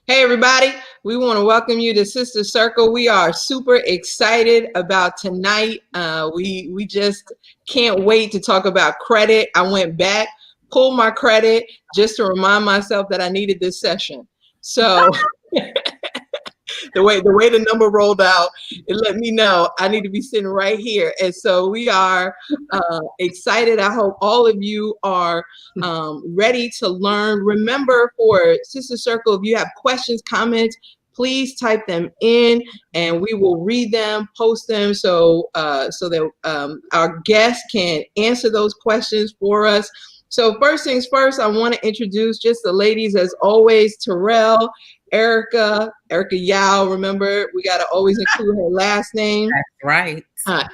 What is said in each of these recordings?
Hey everybody, we want to welcome you to Sister Circle. We are super excited about tonight. We just can't wait to talk about credit. I went back, pulled my credit just to remind myself that I needed this session. So the way the number rolled out, it let me know I need to be sitting right here. And so we are excited. I hope all of you are ready to learn. Remember, for Sister Circle, if you have questions, comments, please type them in and we will read them, post them so that our guests can answer those questions for us. So first things first, I want to introduce just the ladies as always. Terrell, Erica Yao. Remember, we got to always include her last name. That's right.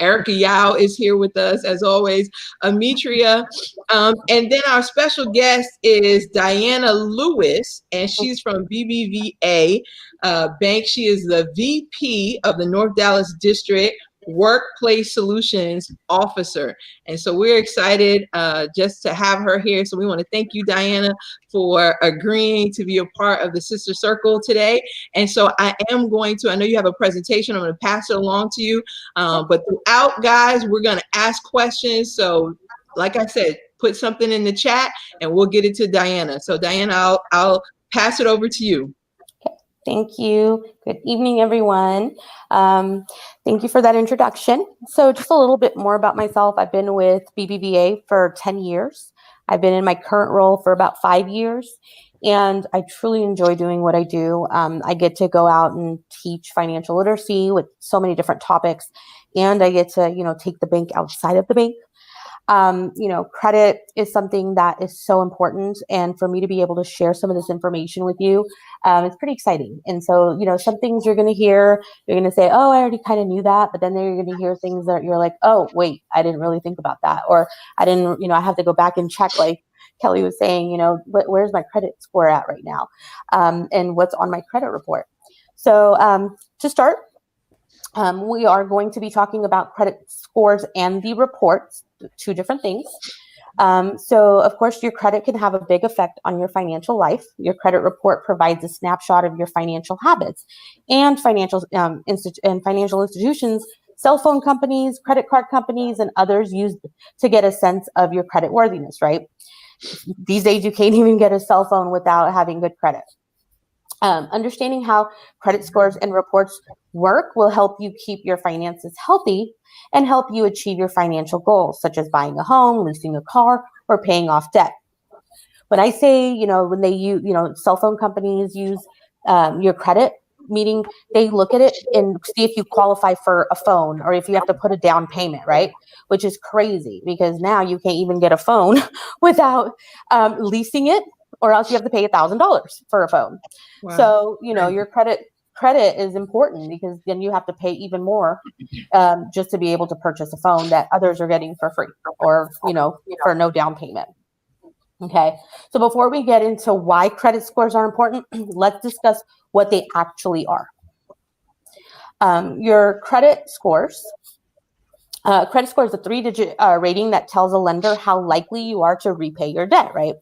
Erica Yao is here with us as always. Ametria. And then our special guest is Diana Lewis, and she's from BBVA Bank. She is the VP of the North Dallas District Workplace Solutions Officer. And so we're excited just to have her here. So we want to thank you, Diana, for agreeing to be a part of the Sister Circle today. And so I know you have a presentation. I'm going to pass it along to you. But throughout, guys, we're going to ask questions. So like I said, put something in the chat and we'll get it to Diana. So Diana, I'll pass it over to you. Thank you. Good evening, everyone. Thank you for that introduction. So just a little bit more about myself. I've been with BBVA for 10 years. I've been in my current role for about 5 years, and I truly enjoy doing what I do. I get to go out and teach financial literacy with so many different topics, and I get to, take the bank outside of the bank. Credit is something that is so important. And for me to be able to share some of this information with you, it's pretty exciting. And so, some things you're going to hear, you're going to say, oh, I already kind of knew that. But then you're going to hear things that you're like, oh, wait, I didn't really think about that. Or I didn't, I have to go back and check, like Kelly was saying, where's my credit score at right now? And what's on my credit report. So to start, we are going to be talking about credit scores and the reports, two different things. So, of course, your credit can have a big effect on your financial life. Your credit report provides a snapshot of your financial habits, and financial institutions, cell phone companies, credit card companies, and others use to get a sense of your credit worthiness, right? These days, you can't even get a cell phone without having good credit. Understanding how credit scores and reports work will help you keep your finances healthy and help you achieve your financial goals, such as buying a home, leasing a car, or paying off debt. When I say, when they use, cell phone companies use your credit, meaning they look at it and see if you qualify for a phone or if you have to put a down payment, right? Which is crazy because now you can't even get a phone without leasing it, or else you have to pay $1,000 for a phone. Wow. So, your credit is important because then you have to pay even more just to be able to purchase a phone that others are getting for free or, for no down payment. Okay. So before we get into why credit scores are important, let's discuss what they actually are. Your credit scores. Credit score is a 3-digit rating that tells a lender how likely you are to repay your debt, right?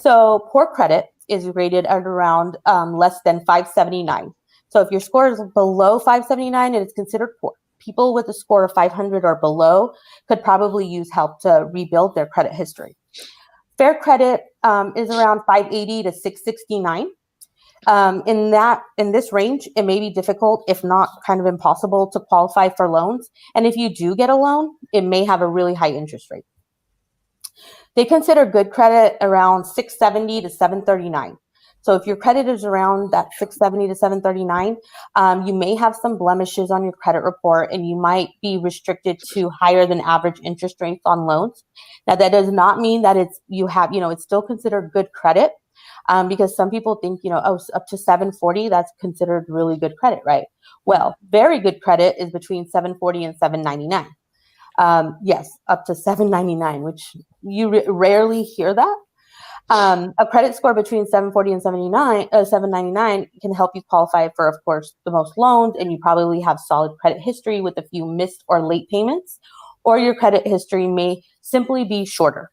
So poor credit is rated at around less than 579. So if your score is below 579, it is considered poor. People with a score of 500 or below could probably use help to rebuild their credit history. Fair credit is around 580 to 669. In this range, it may be difficult, if not kind of impossible, to qualify for loans. And if you do get a loan, it may have a really high interest rate. They consider good credit around 670 to 739. So if your credit is around that 670 to 739, you may have some blemishes on your credit report and you might be restricted to higher than average interest rates on loans. Now, that does not mean that it's still considered good credit because some people think, up to 740, that's considered really good credit, right? Well, very good credit is between 740 and 799. Yes, up to 799, which you rarely hear that. A credit score between 740 and 799 can help you qualify for, of course, the most loans, and you probably have solid credit history with a few missed or late payments, or your credit history may simply be shorter.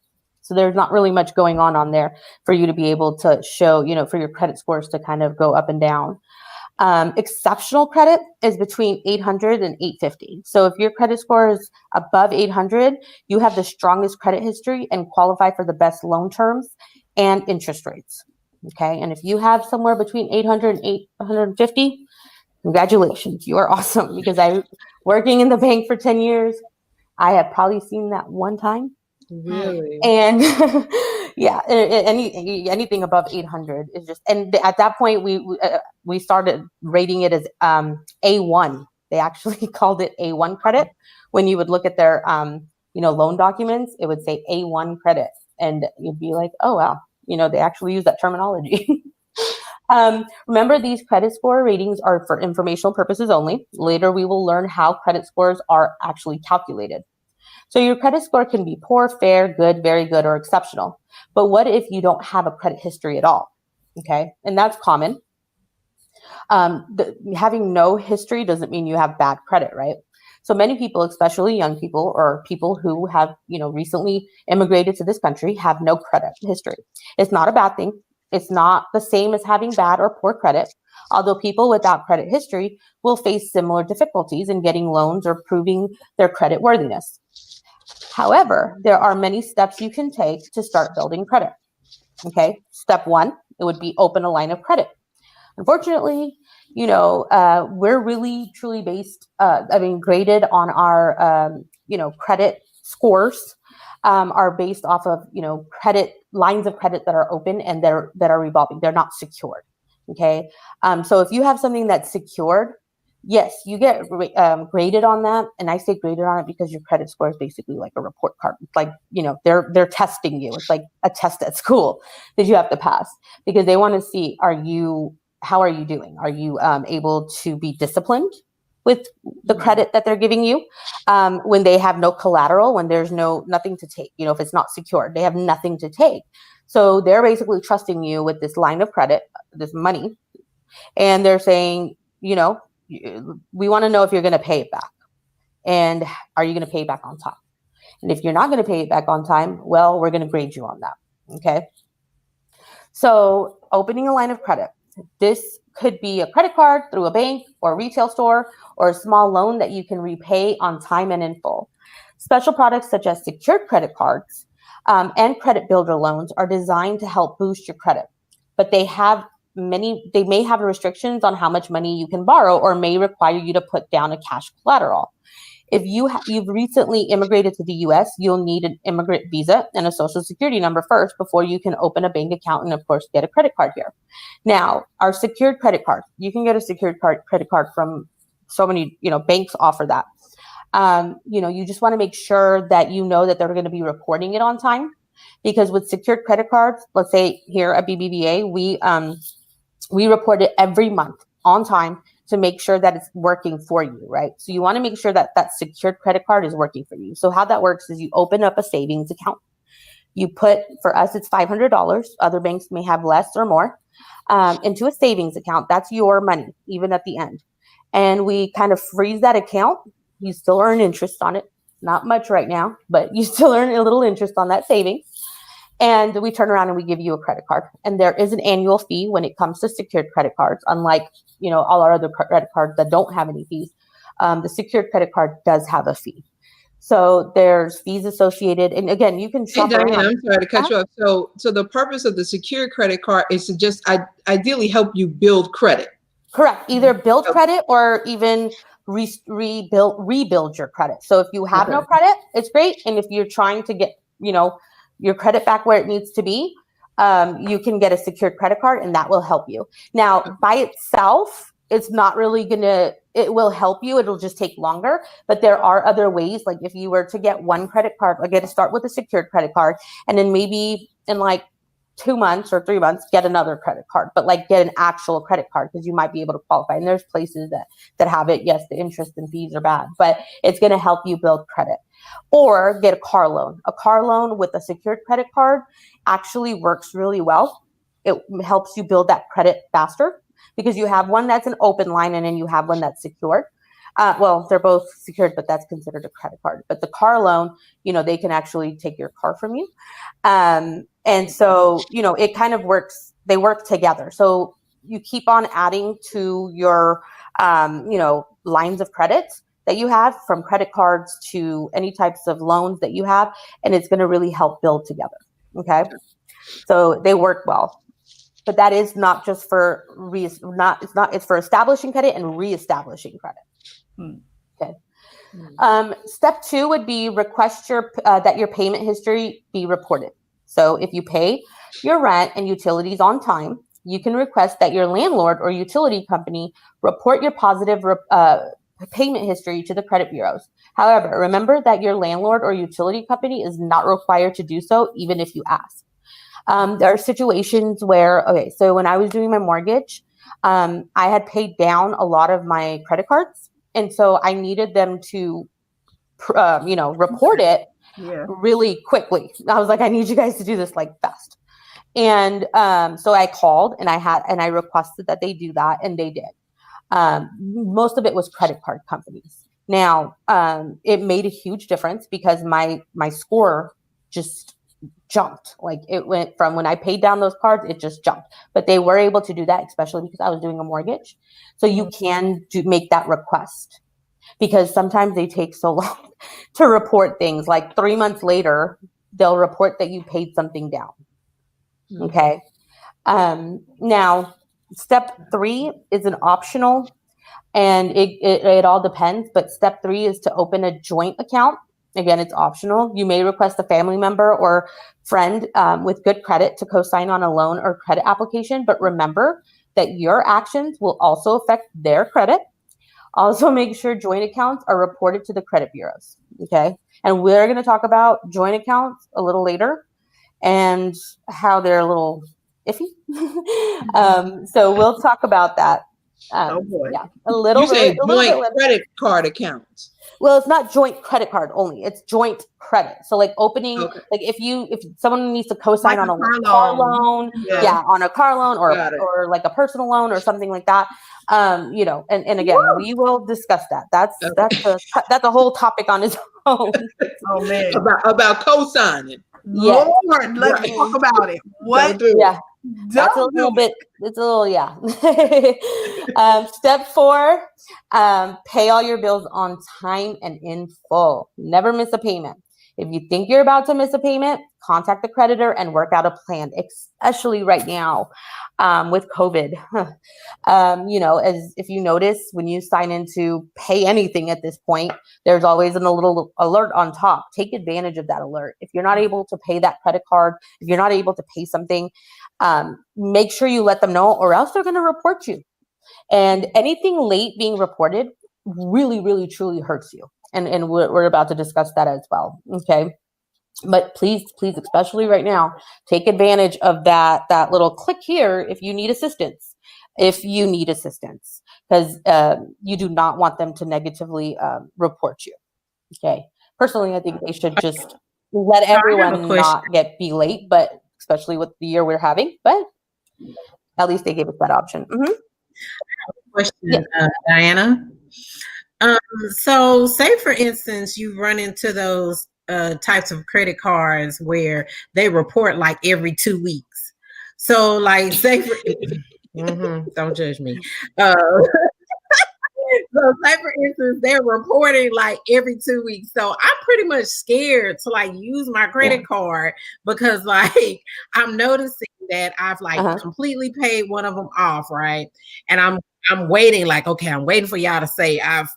So there's not really much going on there for you to be able to show, for your credit scores to kind of go up and down. Exceptional credit is between 800 and 850. So if your credit score is above 800, you have the strongest credit history and qualify for the best loan terms and interest rates. Okay. And if you have somewhere between 800 and 850, congratulations, you are awesome, because I working in the bank for 10 years, I have probably seen that one time. Really? And yeah, anything above 800 is just, and at that point we started rating it as A1. They actually called it A1 credit. When you would look at their loan documents, it would say A1 credit, and you'd be like, oh wow, they actually use that terminology. Remember, these credit score ratings are for informational purposes only. Later, we will learn how credit scores are actually calculated. So your credit score can be poor, fair, good, very good, or exceptional. But what if you don't have a credit history at all? Okay, and that's common. Having no history doesn't mean you have bad credit, right? So many people, especially young people or people who have, recently immigrated to this country, have no credit history. It's not a bad thing. It's not the same as having bad or poor credit, although people without credit history will face similar difficulties in getting loans or proving their credit worthiness. However, there are many steps you can take to start building credit. Okay, step one, it would be open a line of credit. Unfortunately, we're really truly graded on our, credit scores are based off of, credit lines of credit that are open and that are revolving. They're not secured. Okay, so if you have something that's secured, yes, you get graded on that. And I say graded on it because your credit score is basically like a report card. It's like, they're testing you. It's like a test at school that you have to pass, because they want to see, how are you doing? Are you able to be disciplined with the credit that they're giving you when they have no collateral, when there's nothing to take, if it's not secured, they have nothing to take. So they're basically trusting you with this line of credit, this money, and they're saying, we want to know if you're going to pay it back, and are you going to pay it back on time? And if you're not going to pay it back on time, well, we're going to grade you on that. Okay. So opening a line of credit, this could be a credit card through a bank or a retail store, or a small loan that you can repay on time and in full. Special products such as secured credit cards and credit builder loans are designed to help boost your credit, but they may have restrictions on how much money you can borrow, or may require you to put down a cash collateral. If you've recently immigrated to the U.S., you'll need an immigrant visa and a social security number first before you can open a bank account and, of course, get a credit card here. Now, our secured credit card, you can get a secured credit card from so many, banks offer that. You just want to make sure that that they're going to be reporting it on time, because with secured credit cards, let's say here at BBVA, we report it every month on time to make sure that it's working for you, right? So you want to make sure that that secured credit card is working for you. So how that works is you open up a savings account. You put, for us, it's $500. Other banks may have less or more, into a savings account. That's your money, even at the end. And we kind of freeze that account. You still earn interest on it. Not much right now, but you still earn a little interest on that savings. And we turn around and we give you a credit card. And there is an annual fee when it comes to secured credit cards, unlike, all our other credit cards that don't have any fees. The secured credit card does have a fee. So there's fees associated. And again, you can shop Diane, around. I'm sorry to cut you off. So the purpose of the secured credit card is to just ideally help you build credit. Correct. Either build credit or even rebuild your credit. So if you have no credit, it's great. And if you're trying to get, your credit back where it needs to be, you can get a secured credit card, and that will help you. Now, by itself, it's not really it will help you. It'll just take longer. But there are other ways. Like if you were to get one credit card, start with a secured credit card, and then maybe in like 2 months or 3 months, get another credit card, but get an actual credit card, because you might be able to qualify. And there's places that have it. Yes, the interest and fees are bad, but it's going to help you build credit. Or get a car loan. A car loan with a secured credit card actually works really well. It helps you build that credit faster, because you have one that's an open line and then you have one that's secured. Well, they're both secured, but that's considered a credit card. But the car loan, they can actually take your car from you. And so, it kind of works. They work together. So you keep on adding to your, lines of credit that you have, from credit cards to any types of loans that you have, and it's going to really help build together. Okay. So they work well. But that is not just for it's for establishing credit and reestablishing credit. Okay. Step 2 would be request that your payment history be reported. So if you pay your rent and utilities on time, you can request that your landlord or utility company report your positive payment history to the credit bureaus. However, remember that your landlord or utility company is not required to do so, even if you ask. There are situations where, so when I was doing my mortgage, I had paid down a lot of my credit cards. And so I needed them to, report it really quickly. I was like, I need you guys to do this like fast. And so I called and I requested that they do that, and they did. Most of it was credit card companies. Now, it made a huge difference because my score just jumped. Like, it went from when I paid down those cards, it just jumped. But they were able to do that, especially because I was doing a mortgage. So you can make that request, because sometimes they take so long to report things. Like 3 months later, they'll report that you paid something down. Okay. Now, step 3 is an optional, and it all depends. But step 3 is to open a joint account. Again, it's optional. You may request a family member or friend with good credit to co-sign on a loan or credit application. But remember that your actions will also affect their credit. Also, make sure joint accounts are reported to the credit bureaus. Okay. And we're going to talk about joint accounts a little later and how they're a little iffy. So we'll talk about that. Oh boy. Yeah, a little You say joint bit. credit card accounts. Well, it's not joint credit card only. It's joint credit. So like opening, like if someone needs to co-sign Like on a car loan, on a car loan or like a personal loan or something like that. And again, we will discuss that. That's a whole topic on its own. Oh man. About co-signing. Yes. Lord, let's talk about it. What? Yeah. That's a little bit. It's a little, yeah. Step 4, pay all your bills on time and in full. Never miss a payment. If you think you're about to miss a payment, contact the creditor and work out a plan, especially right now with COVID. As if you notice, when you sign in to pay anything at this point, there's always a little alert on top. Take advantage of that alert. If you're not able to pay that credit card, if you're not able to pay something, make sure you let them know, or else they're going to report you. And anything late being reported really, really, truly hurts you. And we're about to discuss that as well. Okay. But please, especially right now, take advantage of that little click here if you need assistance. Because you do not want them to negatively report you. Okay. Personally, I think they should just let everyone not be late, but especially with the year we're having. But at least they gave us that option. Mm-hmm. Question, Diana. So say for instance, you run into those types of credit cards where they report like every 2 weeks. So like say for don't judge me. So say for instance, they're reporting like every 2 weeks. So I'm pretty much scared to like use my credit card because like I'm noticing that I've like completely paid one of them off, right? And I'm waiting, like, okay, I'm waiting for y'all to say I've,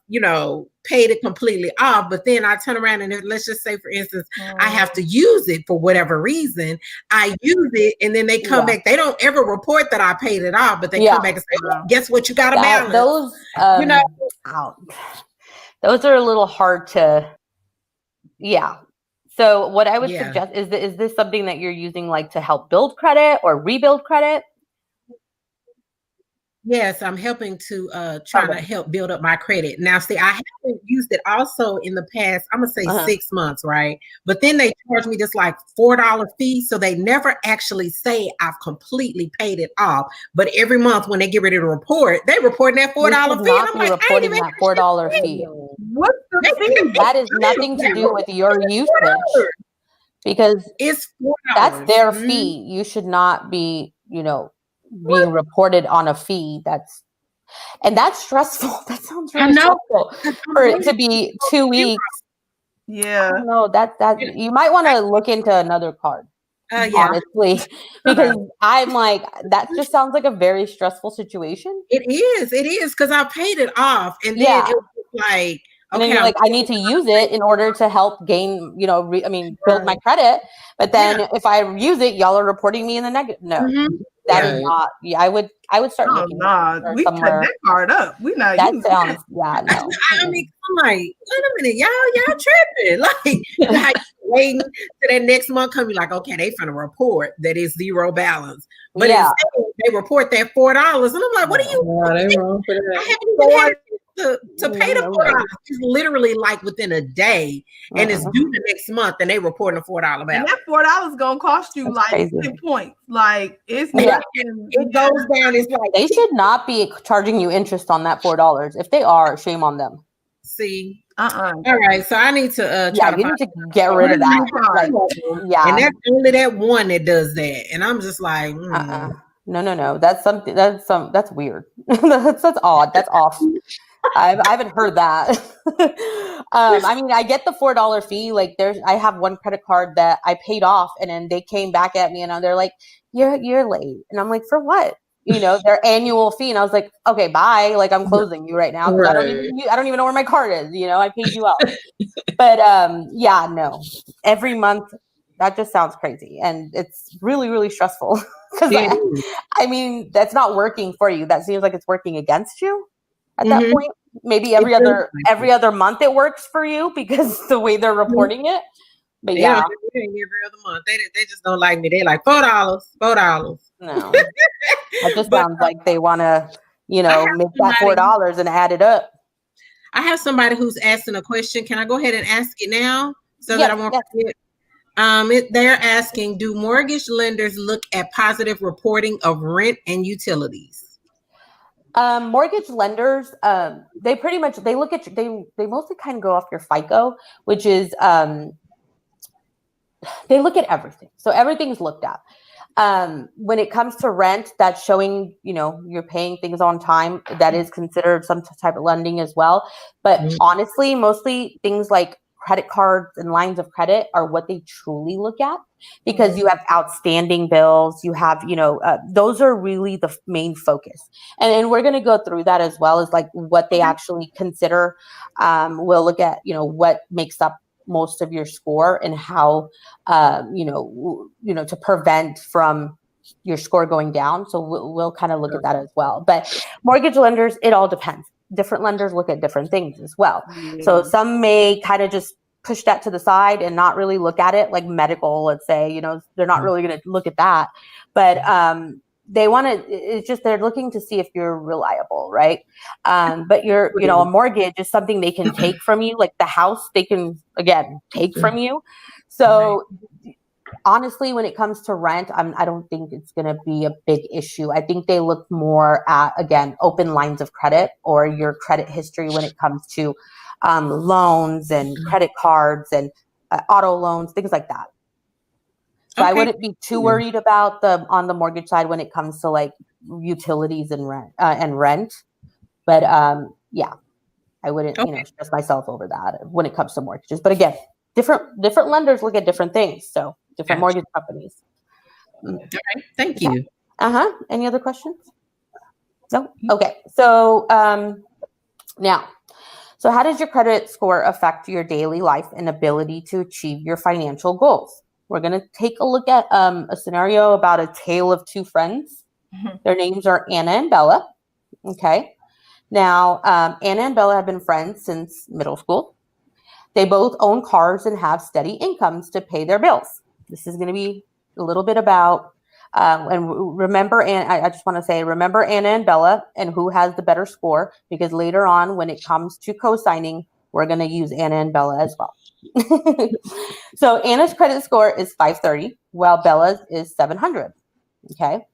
paid it completely off. But then I turn around and let's just say, for instance, I have to use it for whatever reason. I use it and then they come back. They don't ever report that I paid it off, but they come back and say, well, guess what? You got a balance. Those are a little hard to, So what I would suggest is this something that you're using like to help build credit or rebuild credit? Yes, I'm helping to trying to help build up my credit. Now, see, I haven't used it also in the past, I'm gonna say 6 months, right? But then they charge me this like $4 fee. So they never actually say I've completely paid it off. But every month when they get ready to report, they report that $4 fee. And I'm like, I ain't even that $4 fee. What's the fee? That is nothing to do with your usage, because it's $4. That's their fee. You should not be, being reported on a fee. That's stressful. That sounds really stressful for it to be 2 weeks. Yeah. No, that you might want to look into another card. Honestly, because I'm like, that just sounds like a very stressful situation. It is because I paid it off, and then it was like, and then you're like, I need to use it in order to help gain, build my credit. But then if I use it, y'all are reporting me in the negative. No, that is not. Yeah, I would start looking. We cut that card up. We not. That sounds. No. I mean, I'm like, wait a minute, y'all tripping. Like waiting to that next month come. You're like, okay, they finna report that it's zero balance. But instead, they report that $4, and I'm like, what are you? They wrong for that. I haven't even had to pay the $4. It's literally like within a day, and it's due the next month, and they reporting a $4 balance. And that $4 gonna cost you like 10 points. Like it's it goes down. It's like they should not be charging you interest on that $4. If they are, shame on them. See. All right, so I need to you need to get rid of that. And that's only that one that does that, and I'm just like, No. That's weird. that's odd. That's off. I haven't heard that. I mean, I get the $4 fee. Like, I have one credit card that I paid off, and then they came back at me, and they're like, "You're late," and I'm like, "For what?" Their annual fee, and I was like, "Okay, bye." Like, I'm closing you right now. I don't even know where my card is. I paid you out. But no. Every month, that just sounds crazy, and it's really, really stressful. Because I mean, that's not working for you. That seems like it's working against you. At that point, maybe every other month it works for you because the way they're reporting it. But every other month they just don't like me. They like $4. No, that just sounds like they want to, make that $4 and add it up. I have somebody who's asking a question. Can I go ahead and ask it now so that I won't forget? They're asking, do mortgage lenders look at positive reporting of rent and utilities? Mortgage lenders, they look at they mostly kind of go off your FICO, which is they look at everything. So everything's looked at. When it comes to rent, that's showing, you're paying things on time. That is considered some type of lending as well. But honestly, mostly things like credit cards and lines of credit are what they truly look at, because you have outstanding bills, you have, those are really the main focus. And we're going to go through that as well as like what they actually consider. We'll look at, what makes up most of your score and how, to prevent from your score going down. So we'll kind of look at that as well. But mortgage lenders, it all depends. Different lenders look at different things as well. So some may kind of just push that to the side and not really look at it, like medical, let's say, they're not really going to look at that. But they want to, it's just, they're looking to see if you're reliable, right? But a mortgage is something they can take from you, like the house, they can, again, take from you. So honestly, when it comes to rent, I don't think it's going to be a big issue. I think they look more at, again, open lines of credit or your credit history when it comes to loans and credit cards and auto loans, things like that. So I wouldn't be too worried about on the mortgage side when it comes to like utilities and rent. But I wouldn't stress myself over that when it comes to mortgages. But again, different lenders look at different things. So different mortgage companies. All right. Thank you. Any other questions? No? Okay. So now, so how does your credit score affect your daily life and ability to achieve your financial goals? We're going to take a look at a scenario about a tale of two friends. Their names are Anna and Bella. Okay. Now, Anna and Bella have been friends since middle school. They both own cars and have steady incomes to pay their bills. This is going to be a little bit about And remember, and I just want to say, remember Anna and Bella and who has the better score, because later on when it comes to co-signing, we're going to use Anna and Bella as well. So Anna's credit score is 530, while Bella's is 700. Okay.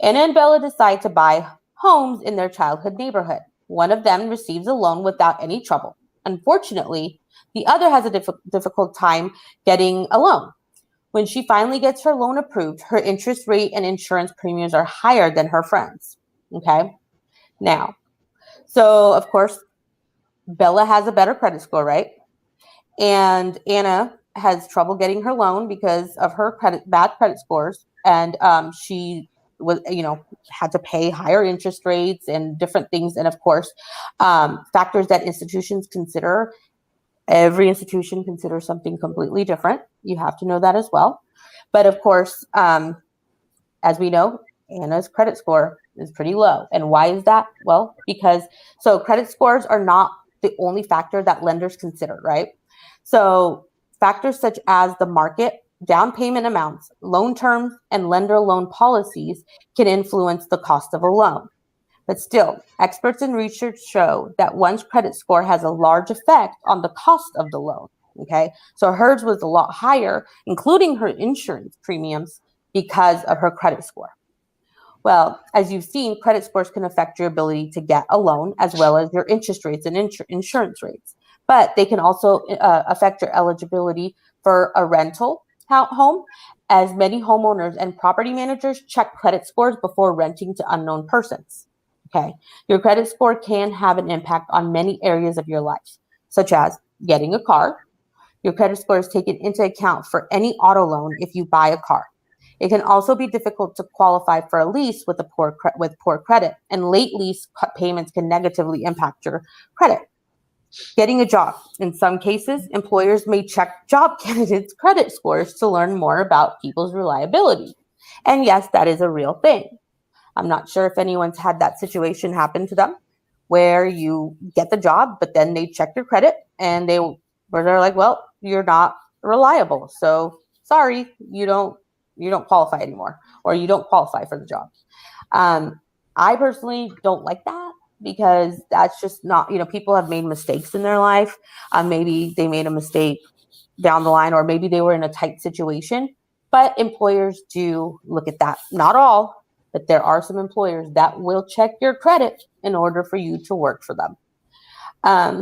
Anna and Bella decide to buy homes in their childhood neighborhood. One of them receives a loan without any trouble. Unfortunately, the other has a difficult time getting a loan. When she finally gets her loan approved, her interest rate and insurance premiums are higher than her friends. Okay. Now, so of course, Bella has a better credit score, right? And Anna has trouble getting her loan because of her bad credit scores. And she was, had to pay higher interest rates and different things. And of course, factors that institutions consider. Every institution considers something completely different. You have to know that as well. But of course, as we know, Anna's credit score is pretty low. And why is that? Well, because credit scores are not the only factor that lenders consider, right? So factors such as the market, down payment amounts, loan terms, and lender loan policies can influence the cost of a loan. But still, experts and research show that one's credit score has a large effect on the cost of the loan. Okay, so hers was a lot higher, including her insurance premiums, because of her credit score. Well, as you've seen, credit scores can affect your ability to get a loan, as well as your interest rates and insurance rates. But they can also affect your eligibility for a rental home, as many homeowners and property managers check credit scores before renting to unknown persons. Okay, your credit score can have an impact on many areas of your life, such as getting a car. Your credit score is taken into account for any auto loan if you buy a car. It can also be difficult to qualify for a lease with poor credit, and late lease payments can negatively impact your credit. Getting a job. In some cases, employers may check job candidates' credit scores to learn more about people's reliability. And yes, that is a real thing. I'm not sure if anyone's had that situation happen to them where you get the job, but then they check your credit and they're like, well, you're not reliable. So sorry, you don't qualify anymore, or you don't qualify for the job. I personally don't like that, because that's just not, people have made mistakes in their life. Maybe they made a mistake down the line, or maybe they were in a tight situation, but employers do look at that. Not all, but there are some employers that will check your credit in order for you to work for them.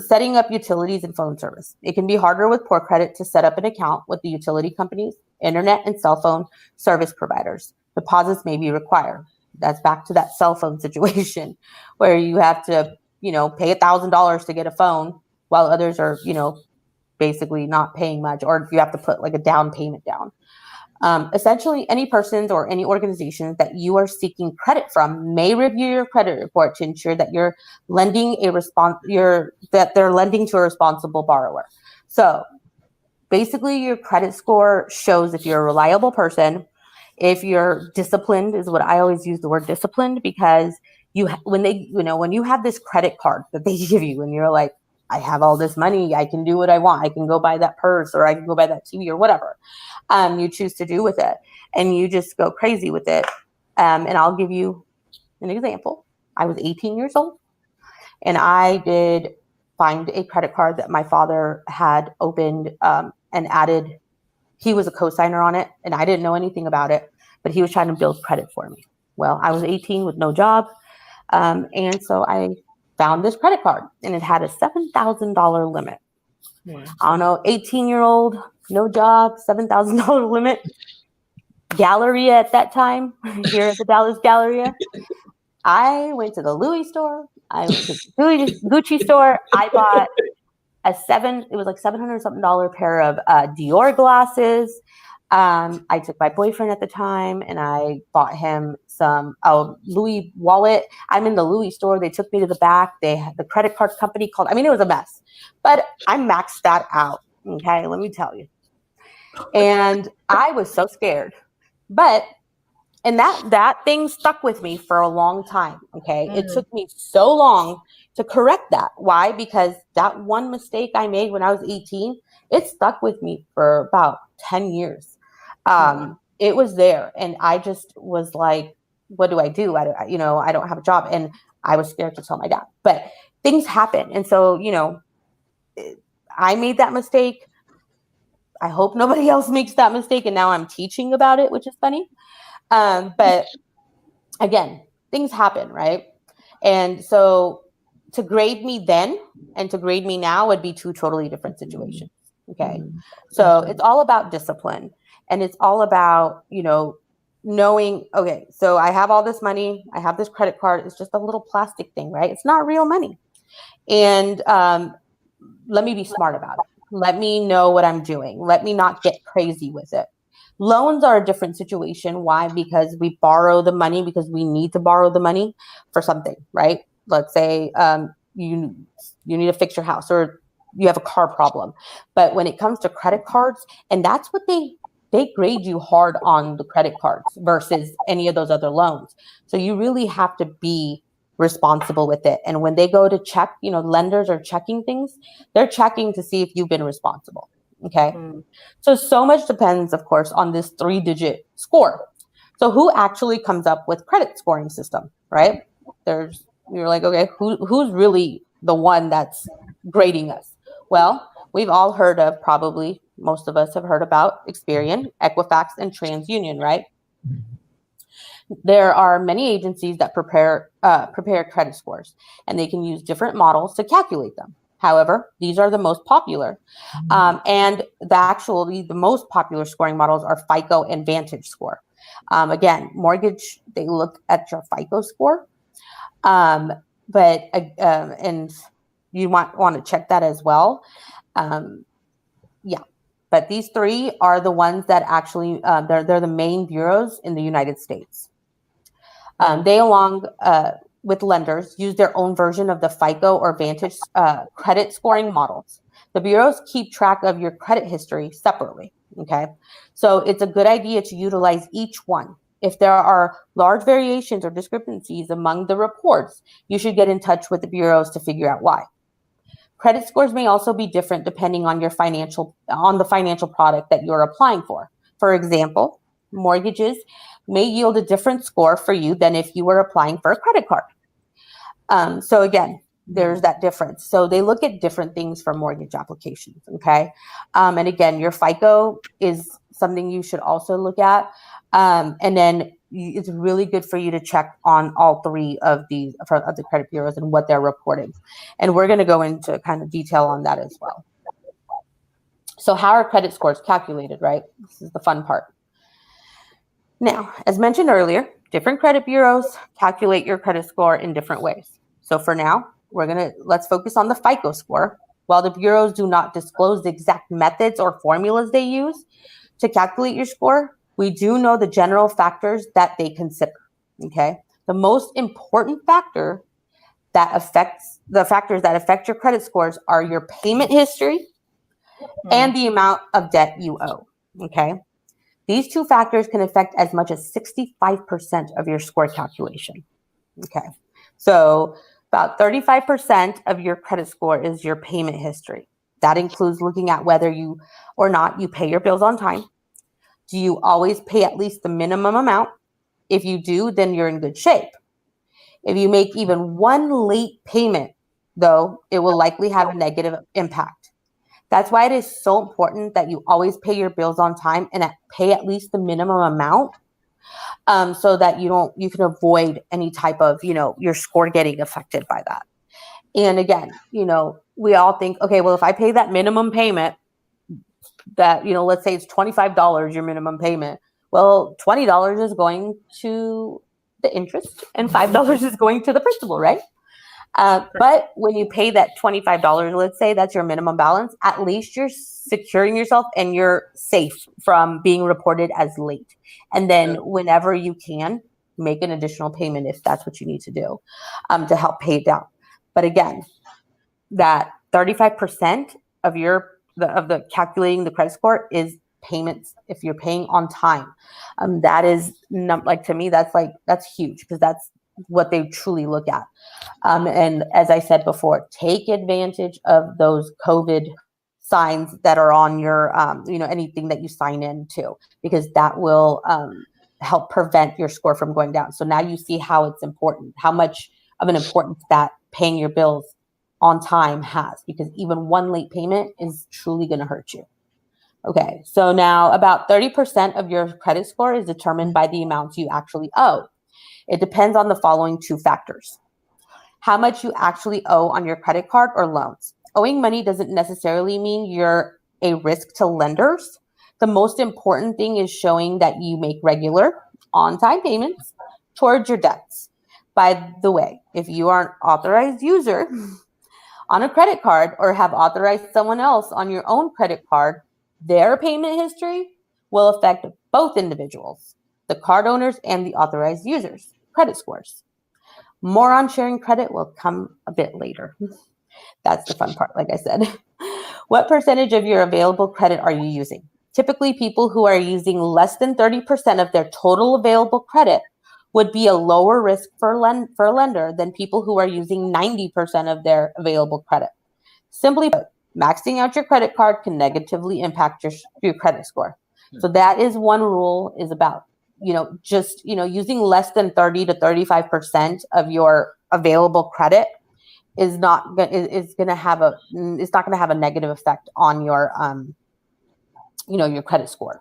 Setting up utilities and phone service. It can be harder with poor credit to set up an account with the utility companies, internet and cell phone service providers. Deposits may be required. That's back to that cell phone situation where you have to, pay $1,000 to get a phone, while others are, basically not paying much, or you have to put like a down payment down. Essentially, any persons or any organizations that you are seeking credit from may review your credit report to ensure that you're lending that they're lending to a responsible borrower. So basically, your credit score shows if you're a reliable person, if you're disciplined, is what I always use the word disciplined, because when you have this credit card that they give you and you're like, I have all this money, I can do what I want, I can go buy that purse, or I can go buy that TV, or whatever you choose to do with it, and you just go crazy with it. And I'll give you an example. I was 18 years old, and I did find a credit card that my father had opened and added. He was a cosigner on it, and I didn't know anything about it, but he was trying to build credit for me. Well, I was 18 with no job, and so I found this credit card, and it had a $7,000 limit. Yeah. I don't know, 18-year-old, no job, $7,000 limit. Galleria at that time, here at the Dallas Galleria. I went to the Louis store. I went to the Gucci store. I bought it was like $700 something pair of Dior glasses. I took my boyfriend at the time and I bought him some Louis wallet. I'm in the Louis store. They took me to the back. They had the credit card company called. It was a mess, but I maxed that out. Okay, let me tell you. And I was so scared, and that thing stuck with me for a long time. Okay, It took me so long to correct that. Why? Because that one mistake I made when I was 18, it stuck with me for about 10 years. it was there. And I just was like, what do? I don't have a job. And I was scared to tell my dad, but things happen. And so, I made that mistake. I hope nobody else makes that mistake. And now I'm teaching about it, which is funny. But again, things happen, right? And so to grade me then and to grade me now would be two totally different situations. Okay. So it's all about discipline, and it's all about, knowing, okay, so I have all this money, I have this credit card. It's just a little plastic thing, right? It's not real money. And let me be smart about it. Let me know what I'm doing. Let me not get crazy with it. Loans are a different situation. Why? Because we borrow the money because we need to borrow the money for something, right? Let's say you need to fix your house, or you have a car problem. But when it comes to credit cards, and that's what they grade you hard on, the credit cards versus any of those other loans. So you really have to be responsible with it. And when they go to check, lenders are checking things, they're checking to see if you've been responsible. Okay. So much depends, of course, on this 3-digit score. So who actually comes up with credit scoring system, right? You're like, okay, who's really the one that's grading us? Well, we've all heard of, probably most of us have heard about Experian, Equifax, and TransUnion, right? There are many agencies that prepare credit scores, and they can use different models to calculate them. However, these are the most popular. And the most popular scoring models are FICO and Vantage score. Again, mortgage, they look at your FICO score. And you want to check that as well. But these three are the ones that actually, they're the main bureaus in the United States. They, along with lenders, use their own version of the FICO or Vantage credit scoring models. The bureaus keep track of your credit history separately, okay? So it's a good idea to utilize each one. If there are large variations or discrepancies among the reports, you should get in touch with the bureaus to figure out why. Credit scores may also be different depending on the financial product that you're applying for. For example, mortgages may yield a different score for you than if you were applying for a credit card. So again, there's that difference. So they look at different things for mortgage applications, okay? And again, your FICO is something you should also look at. And then it's really good for you to check on all three of the credit bureaus and what they're reporting. And we're going to go into kind of detail on that as well. So how are credit scores calculated, right? This is the fun part. Now, as mentioned earlier, different credit bureaus calculate your credit score in different ways. So for now, let's focus on the FICO score. While the bureaus do not disclose the exact methods or formulas they use to calculate your score, we do know the general factors that they consider, okay? The most important factors that affect your credit scores are your payment history and the amount of debt you owe, okay? These two factors can affect as much as 65% of your score calculation, okay? So about 35% of your credit score is your payment history. That includes looking at whether you or not you pay your bills on time. Do you always pay at least the minimum amount? If you do, then you're in good shape. If you make even one late payment, though, it will likely have a negative impact. That's why it is so important that you always pay your bills on time and pay at least the minimum amount, so that you can avoid any type of, your score getting affected by that. And again, we all think, okay, well, if I pay that minimum payment, that, let's say it's $25, your minimum payment. Well, $20 is going to the interest and $5 is going to the principal, right? But when you pay that $25, let's say that's your minimum balance, at least you're securing yourself and you're safe from being reported as late. And then whenever you can, make an additional payment if that's what you need to do to help pay it down. But again, that 35% of the calculating the credit score is payments if you're paying on time. That is to me, that's huge, because that's what they truly look at. And as I said before, take advantage of those COVID signs that are on your, anything that you sign into, because that will help prevent your score from going down. So now you see how it's important, how much of an importance that paying your bills on time has, because even one late payment is truly going to hurt you. Okay, so now about 30% of your credit score is determined by the amounts you actually owe. It depends on the following two factors: how much you actually owe on your credit card or loans. Owing money doesn't necessarily mean you're a risk to lenders. The most important thing is showing that you make regular, on-time payments towards your debts. By the way, if you are an authorized user on a credit card or have authorized someone else on your own credit card, their payment history will affect both individuals, the card owners and the authorized users' credit scores. More on sharing credit will come a bit later. That's the fun part, like I said. What percentage of your available credit are you using? Typically, people who are using less than 30% of their total available credit would be a lower risk for a lender than people who are using 90% of their available credit. Simply put, maxing out your credit card can negatively impact your credit score. So that is one rule, is about, using less than 30 to 35% of your available credit is not going to have a negative effect on your your credit score.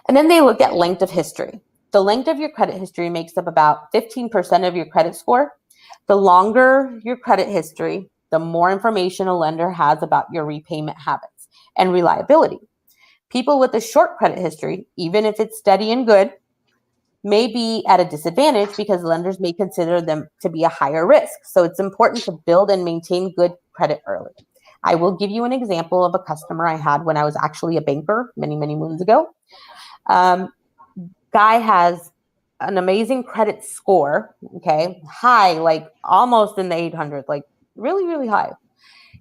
And then they look at length of history. The length of your credit history makes up about 15% of your credit score. The longer your credit history, the more information a lender has about your repayment habits and reliability. People with a short credit history, even if it's steady and good, may be at a disadvantage because lenders may consider them to be a higher risk. So it's important to build and maintain good credit early. I will give you an example of a customer I had when I was actually a banker many, many moons ago. Guy has an amazing credit score, okay, high, like almost in the 800, like really, really high.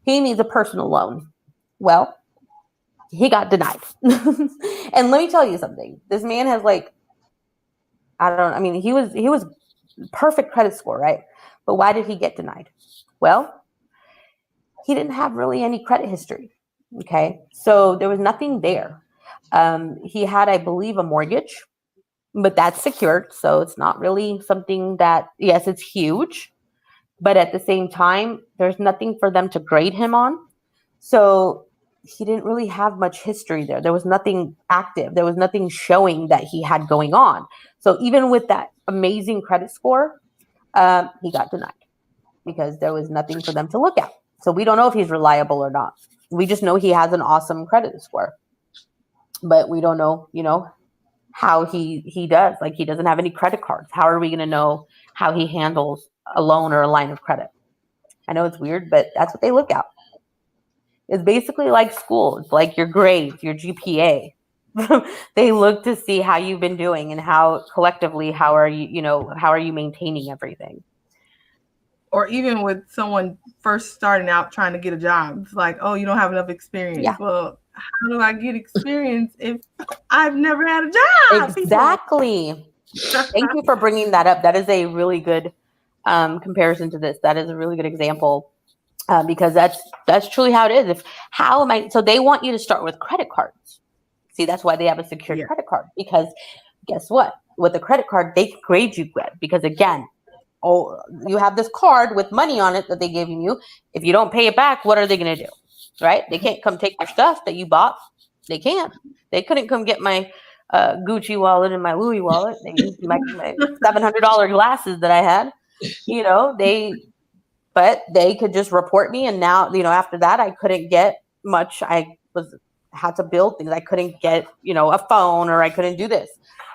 He needs a personal loan. Well, he got denied. And let me tell you something. This man has he was perfect credit score, right? But why did he get denied? Well, he didn't have really any credit history. Okay. So there was nothing there. He had, I believe, a mortgage, but that's secured. So it's not really something that, yes, it's huge, but at the same time, there's nothing for them to grade him on. So he didn't really have much history there. There was nothing active. There was nothing showing that he had going on. So even with that amazing credit score, he got denied because there was nothing for them to look at. So we don't know if he's reliable or not. We just know he has an awesome credit score, but we don't know, how he does. Like, he doesn't have any credit cards. How are we going to know how he handles a loan or a line of credit? I know it's weird, but that's what they look at. It's basically like school. It's like your grades, your GPA. They look to see how you've been doing and how collectively, how are you maintaining everything? Or even with someone first starting out trying to get a job, it's like, oh, you don't have enough experience. Yeah. Well, how do I get experience if I've never had a job? Exactly. Thank you for bringing that up. That is a really good comparison to this. That is a really good example. Because that's truly how it is. So they want you to start with credit cards. See, that's why they have a secured credit card, because guess what? With a credit card, they can grade you good, because again, you have this card with money on it that they gave you. If you don't pay it back, what are they going to do? Right? They can't come take your stuff that you bought. They can't. They couldn't come get my Gucci wallet and my Louis wallet. My $700 glasses that I had. But they could just report me. And now, after that, I couldn't get much. I had to build things. I couldn't get, a phone, or I couldn't do this.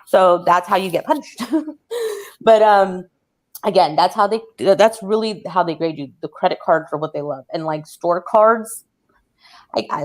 So that's how you get punished. But again, that's really how they grade you. The credit cards are what they love. And like store cards,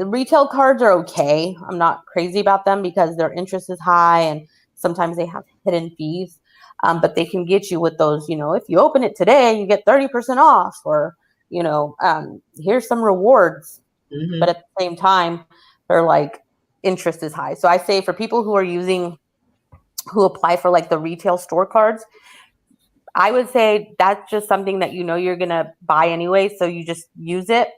retail cards are okay. I'm not crazy about them because their interest is high and sometimes they have hidden fees. But they can get you with those, if you open it today, you get 30% off, or, here's some rewards. Mm-hmm. But at the same time, they're like, interest is high. So I say for people who apply for like the retail store cards, I would say that's just something that you're going to buy anyway. So you just use it.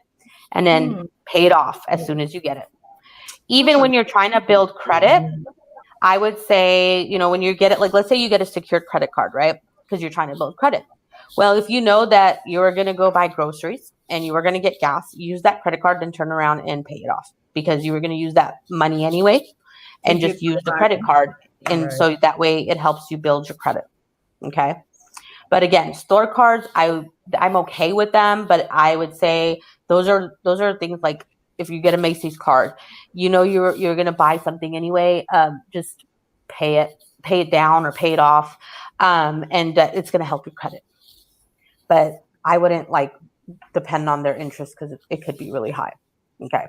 and then pay it off as soon as you get it. Even when you're trying to build credit, I would say, when you get it, like let's say you get a secured credit card, right? Because you're trying to build credit. Well, if you know that you're going to go buy groceries and you were going to get gas, use that credit card and turn around and pay it off, because you were going to use that money anyway, and just use the credit card. And so that way it helps you build your credit. Okay. But again, store cards, I'm okay with them, but I would say those are things like if you get a Macy's card, you're going to buy something anyway, just pay it down or pay it off. And it's going to help your credit. But I wouldn't depend on their interest, because it could be really high. Okay.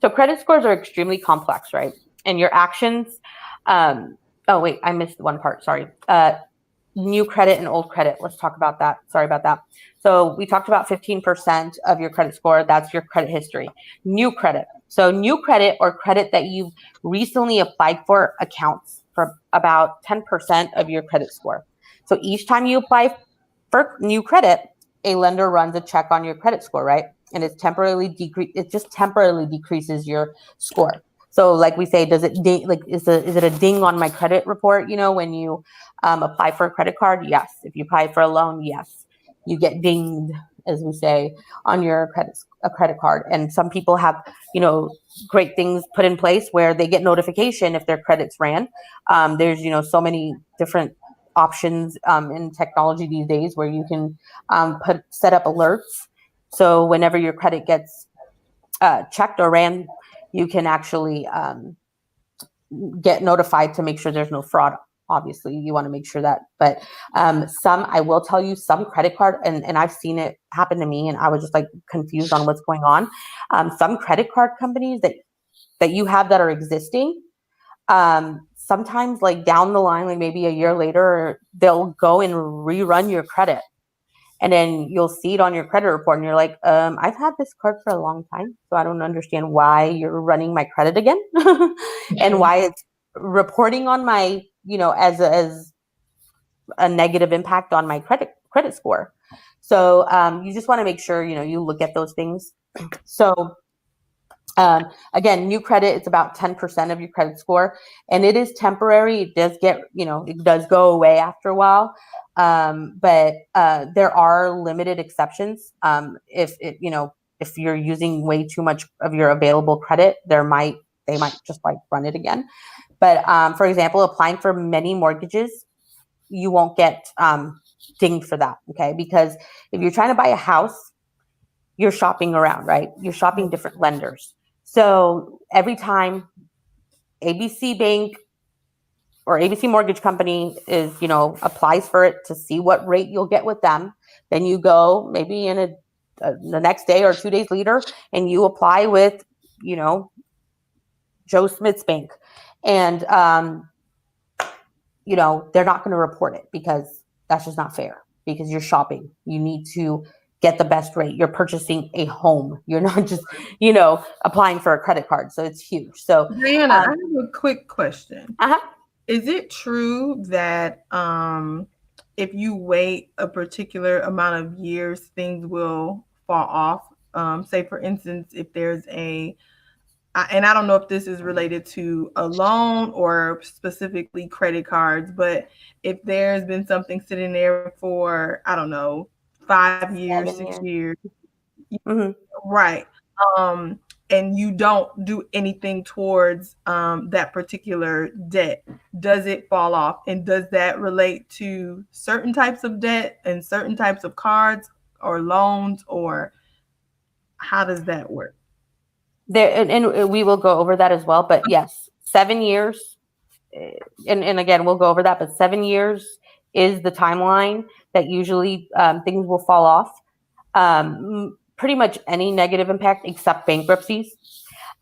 So credit scores are extremely complex, right? And your actions, oh wait, I missed one part. Sorry. New credit and old credit. Let's talk about that. Sorry about that. So we talked about 15% of your credit score. That's your credit history. New credit. So new credit, or credit that you've recently applied for, accounts for about 10% of your credit score. So each time you apply for new credit, a lender runs a check on your credit score, right? And it just temporarily decreases your score. So like we say, does it ding, is it a ding on my credit report? When you apply for a credit card? Yes. If you apply for a loan, yes, you get dinged, as we say, on your credit card. And some people have, great things put in place where they get notification if their credits ran. There's, so many different options in technology these days where you can set up alerts. So whenever your credit gets checked or ran, you can actually get notified to make sure there's no fraud. Obviously, you want to make sure that. But I will tell you, some credit card, and I've seen it happen to me, and I was just confused on what's going on. Some credit card companies that you have that are existing, sometimes down the line, maybe a year later, they'll go and rerun your credit. And then you'll see it on your credit report, and you're like, I've had this card for a long time, so I don't understand why you're running my credit again, and why it's reporting on my, as a negative impact on my credit score. So you just want to make sure, you look at those things. So again, new credit, it's about 10% of your credit score, and it is temporary. It does it does go away after a while. But there are limited exceptions. If you're using way too much of your available credit, they might just run it again. But for example, applying for many mortgages, you won't get dinged for that. Okay. Because if you're trying to buy a house, you're shopping around, right? You're shopping different lenders. So every time ABC Bank or ABC Mortgage Company applies for it to see what rate you'll get with them, then you go maybe in the next day or 2 days later, and you apply with, Joe Smith's bank, and they're not going to report it, because that's just not fair, because you're shopping. You need to get the best rate. You're purchasing a home. You're not just, applying for a credit card. So it's huge. So Diana, I have a quick question. Uh-huh. Is it true that if you wait a particular amount of years, things will fall off? Say, for instance, if there's and I don't know if this is related to a loan or specifically credit cards, but if there's been something sitting there for, I don't know, 5 years, 6 years, Mm-hmm. right? And you don't do anything towards that particular debt, does it fall off? And does that relate to certain types of debt and certain types of cards or loans, or how does that work? And we will go over that as well. But yes, 7 years, and again, we'll go over that, but 7 years is the timeline that usually things will fall off. Pretty much any negative impact except bankruptcies.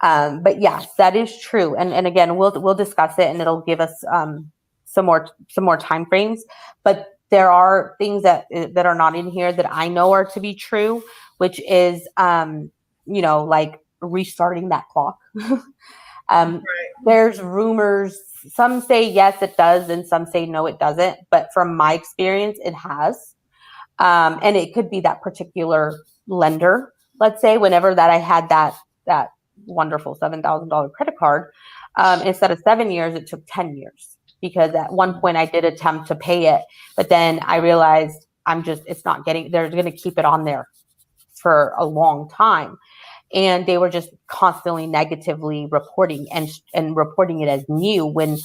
But yes, that is true. And again, we'll discuss it, and it'll give us some more time frames. But there are things that are not in here that I know are to be true, which is restarting that clock. Right. There's rumors. Some say yes, it does, and some say no, it doesn't. But from my experience, it has. And it could be that particular lender let's say whenever that I had that wonderful $7,000 credit card, instead of 7 years, it took 10 years, because at one point I did attempt to pay it, but then I realized it's not getting, they're going to keep it on there for a long time. And they were just constantly negatively reporting and reporting it as new when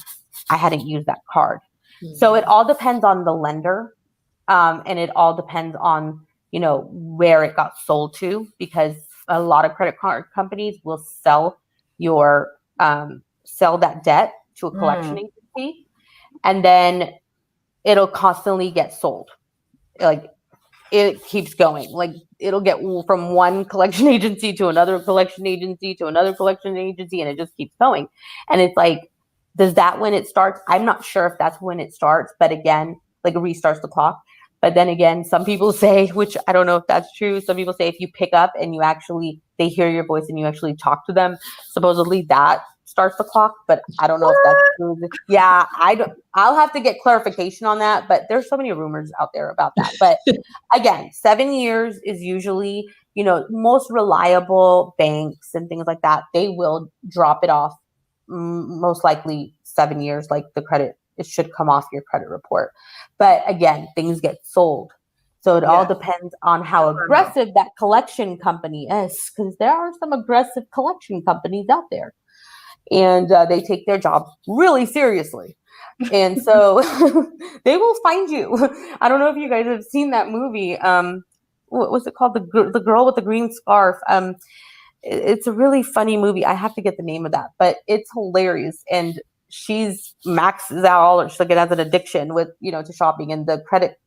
I hadn't used that card. Mm-hmm. So it all depends on the lender. And it all depends on, where it got sold to, because a lot of credit card companies will sell that debt to a collection agency, and then it'll constantly get sold. Like, it keeps going. Like, it'll get from one collection agency to another collection agency to another collection agency, and it just keeps going. And it's like, does that when it starts? I'm not sure if that's when it starts, but again, like, it restarts the clock. But then again, some people say, which I don't know if that's true, some people say if you pick up and they hear your voice and you actually talk to them, supposedly that starts the clock. But I don't know if that's true. Yeah, I'll have to get clarification on that, but there's so many rumors out there about that. But again, 7 years is usually, most reliable banks and things like that, they will drop it off most likely 7 years, like the credit. It should come off your credit report. But again, things get sold. So it all depends on how aggressive that collection company is, because there are some aggressive collection companies out there, and they take their job really seriously. And so they will find you. I don't know if you guys have seen that movie. What was it called? The Girl with the Green Scarf. It's a really funny movie. I have to get the name of that, but it's hilarious. And she's maxes out all, she's like, it has an addiction with, to shopping, and the credit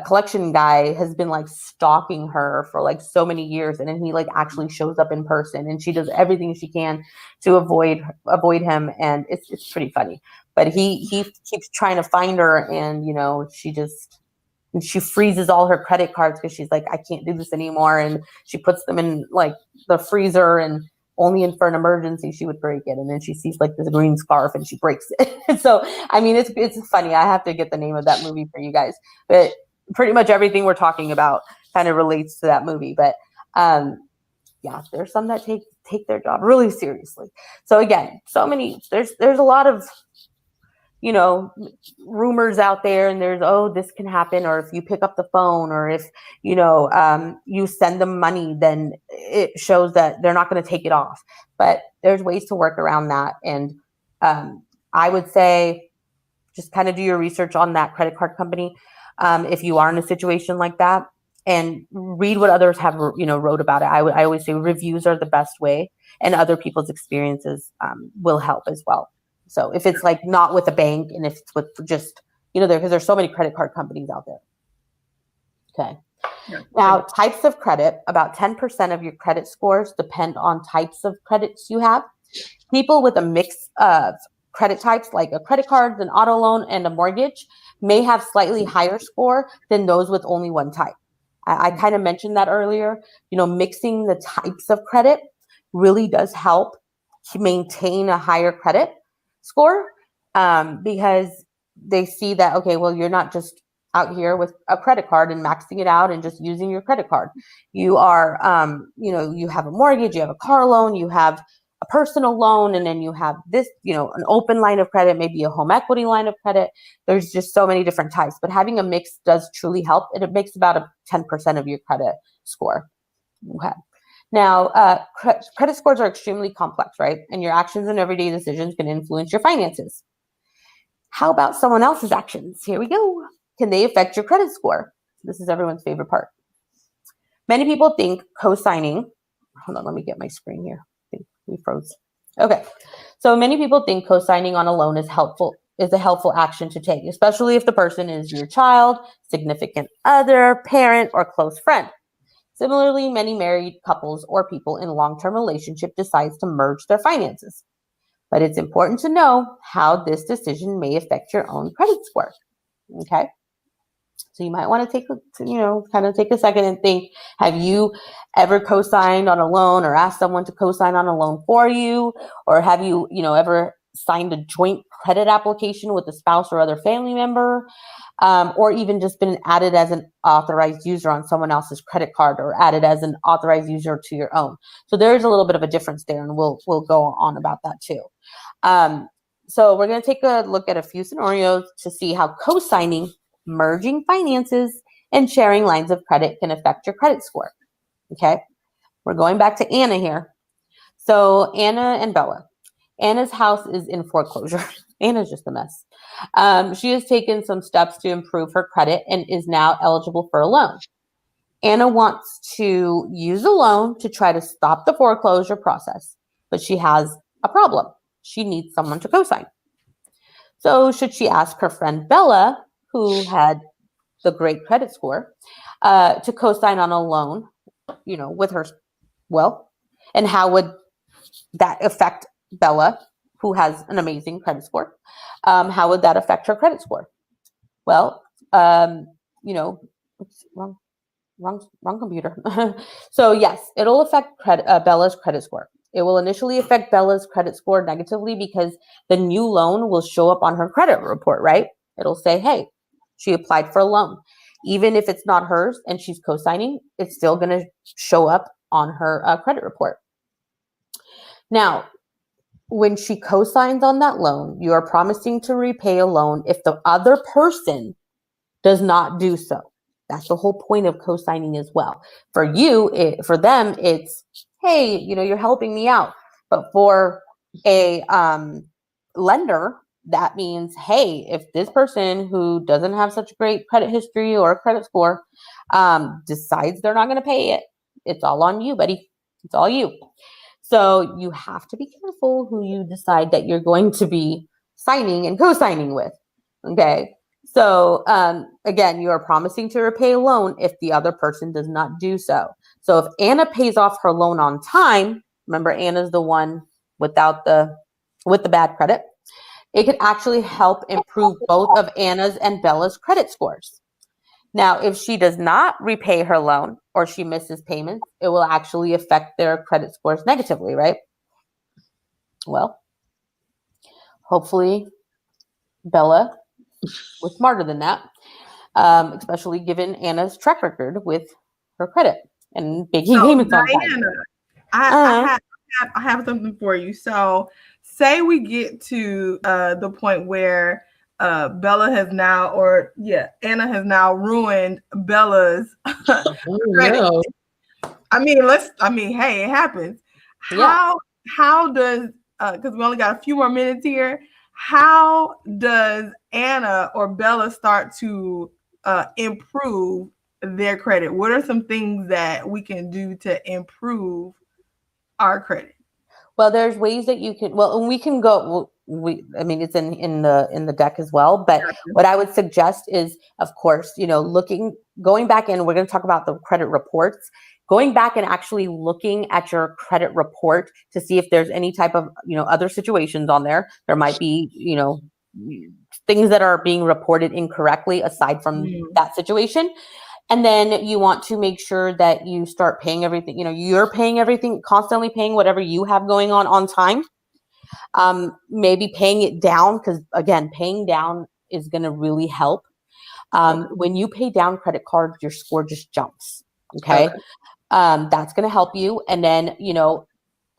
collection guy has been like stalking her for like so many years, and then he like actually shows up in person, and she does everything she can to avoid him, and it's pretty funny. But he keeps trying to find her, and she freezes all her credit cards because she's like, I can't do this anymore, and she puts them in like the freezer, and only for an emergency she would break it, and then she sees like this green scarf and she breaks it. So I mean, it's funny. I have to get the name of that movie for you guys, but pretty much everything we're talking about kind of relates to that movie. But there's some that take their job really seriously. So again, there's a lot of rumors out there, and there's, this can happen, or if you pick up the phone, or if you send them money, then it shows that they're not going to take it off. But there's ways to work around that, and I would say just kind of do your research on that credit card company if you are in a situation like that, and read what others have wrote about it. I always say reviews are the best way, and other people's experiences will help as well. So if it's like not with a bank, and if it's with just, because there's so many credit card companies out there. Okay. Yeah. Now, types of credit, about 10% of your credit scores depend on types of credits you have. People with a mix of credit types, like a credit card, an auto loan, and a mortgage, may have slightly higher score than those with only one type. I kind of mentioned that earlier. Mixing the types of credit really does help to maintain a higher credit score, because they see that, okay, well, you're not just out here with a credit card and maxing it out and just using your credit card. You are, you have a mortgage, you have a car loan, you have a personal loan, and then you have this, an open line of credit, maybe a home equity line of credit. There's just so many different types, but having a mix does truly help. It makes about a 10% of your credit score. Okay. Now, credit scores are extremely complex, right? And your actions and everyday decisions can influence your finances. How about someone else's actions? Here we go. Can they affect your credit score? This is everyone's favorite part. Many people think co-signing, hold on, let me get my screen here. I think we froze. Okay. So many people think co-signing on a loan is a helpful action to take, especially if the person is your child, significant other, parent, or close friend. Similarly, many married couples or people in a long-term relationship decides to merge their finances. But it's important to know how this decision may affect your own credit score. Okay? So you might want to take a second and think, have you ever co-signed on a loan or asked someone to co-sign on a loan for you? Or have you, ever signed a joint credit application with a spouse or other family member, or even just been added as an authorized user on someone else's credit card or added as an authorized user to your own. So there's a little bit of a difference there, and we'll go on about that too. So we're going to take a look at a few scenarios to see how co-signing, merging finances, and sharing lines of credit can affect your credit score. Okay, we're going back to Anna here. So Anna and Bella. Anna's house is in foreclosure. Anna's just a mess. She has taken some steps to improve her credit and is now eligible for a loan. Anna wants to use a loan to try to stop the foreclosure process, but she has a problem. She needs someone to co-sign. So should she ask her friend Bella, who had the great credit score, to co-sign on a loan, with her? Well, and how would that affect Bella, who has an amazing credit score? How would that affect her credit score? Well, oops, wrong computer. So yes, it'll affect Bella's credit score. It will initially affect Bella's credit score negatively because the new loan will show up on her credit report, right? It'll say, hey, she applied for a loan. Even if it's not hers and she's co-signing, it's still going to show up on her credit report. Now, when she co-signs on that loan, you are promising to repay a loan if the other person does not do so. That's the whole point of co-signing as well. For you, for them, it's, hey, you're helping me out. But for a lender, that means, hey, if this person who doesn't have such a great credit history or a credit score decides they're not going to pay it, it's all on you, buddy. It's all you. So you have to be careful who you decide that you're going to be signing and co-signing with. Okay. So again, you are promising to repay a loan if the other person does not do so. So if Anna pays off her loan on time, remember Anna's the one with the bad credit, it could actually help improve both of Anna's and Bella's credit scores. Now, if she does not repay her loan or she misses payments, it will actually affect their credit scores negatively, right? Well, hopefully Bella was smarter than that, especially given Anna's track record with her credit and making payments on time. I have something for you. So say we get to the point where Bella has now, Anna has now ruined Bella's credit. No. Hey, it happens. How does, because we only got a few more minutes here, how does Anna or Bella start to improve their credit? What are some things that we can do to improve our credit? Well, there's ways that you can, and we can go, it's in the deck as well. But what I would suggest is, of course, going back in, we're going to talk about the credit reports, going back and actually looking at your credit report to see if there's any type of, other situations on there. There might be, things that are being reported incorrectly aside from that situation. And then you want to make sure that you start paying everything, you're paying everything, constantly paying whatever you have going on time. Maybe paying it down, because again, paying down is going to really help. When you pay down credit cards, your score just jumps. Okay. That's going to help you. And then,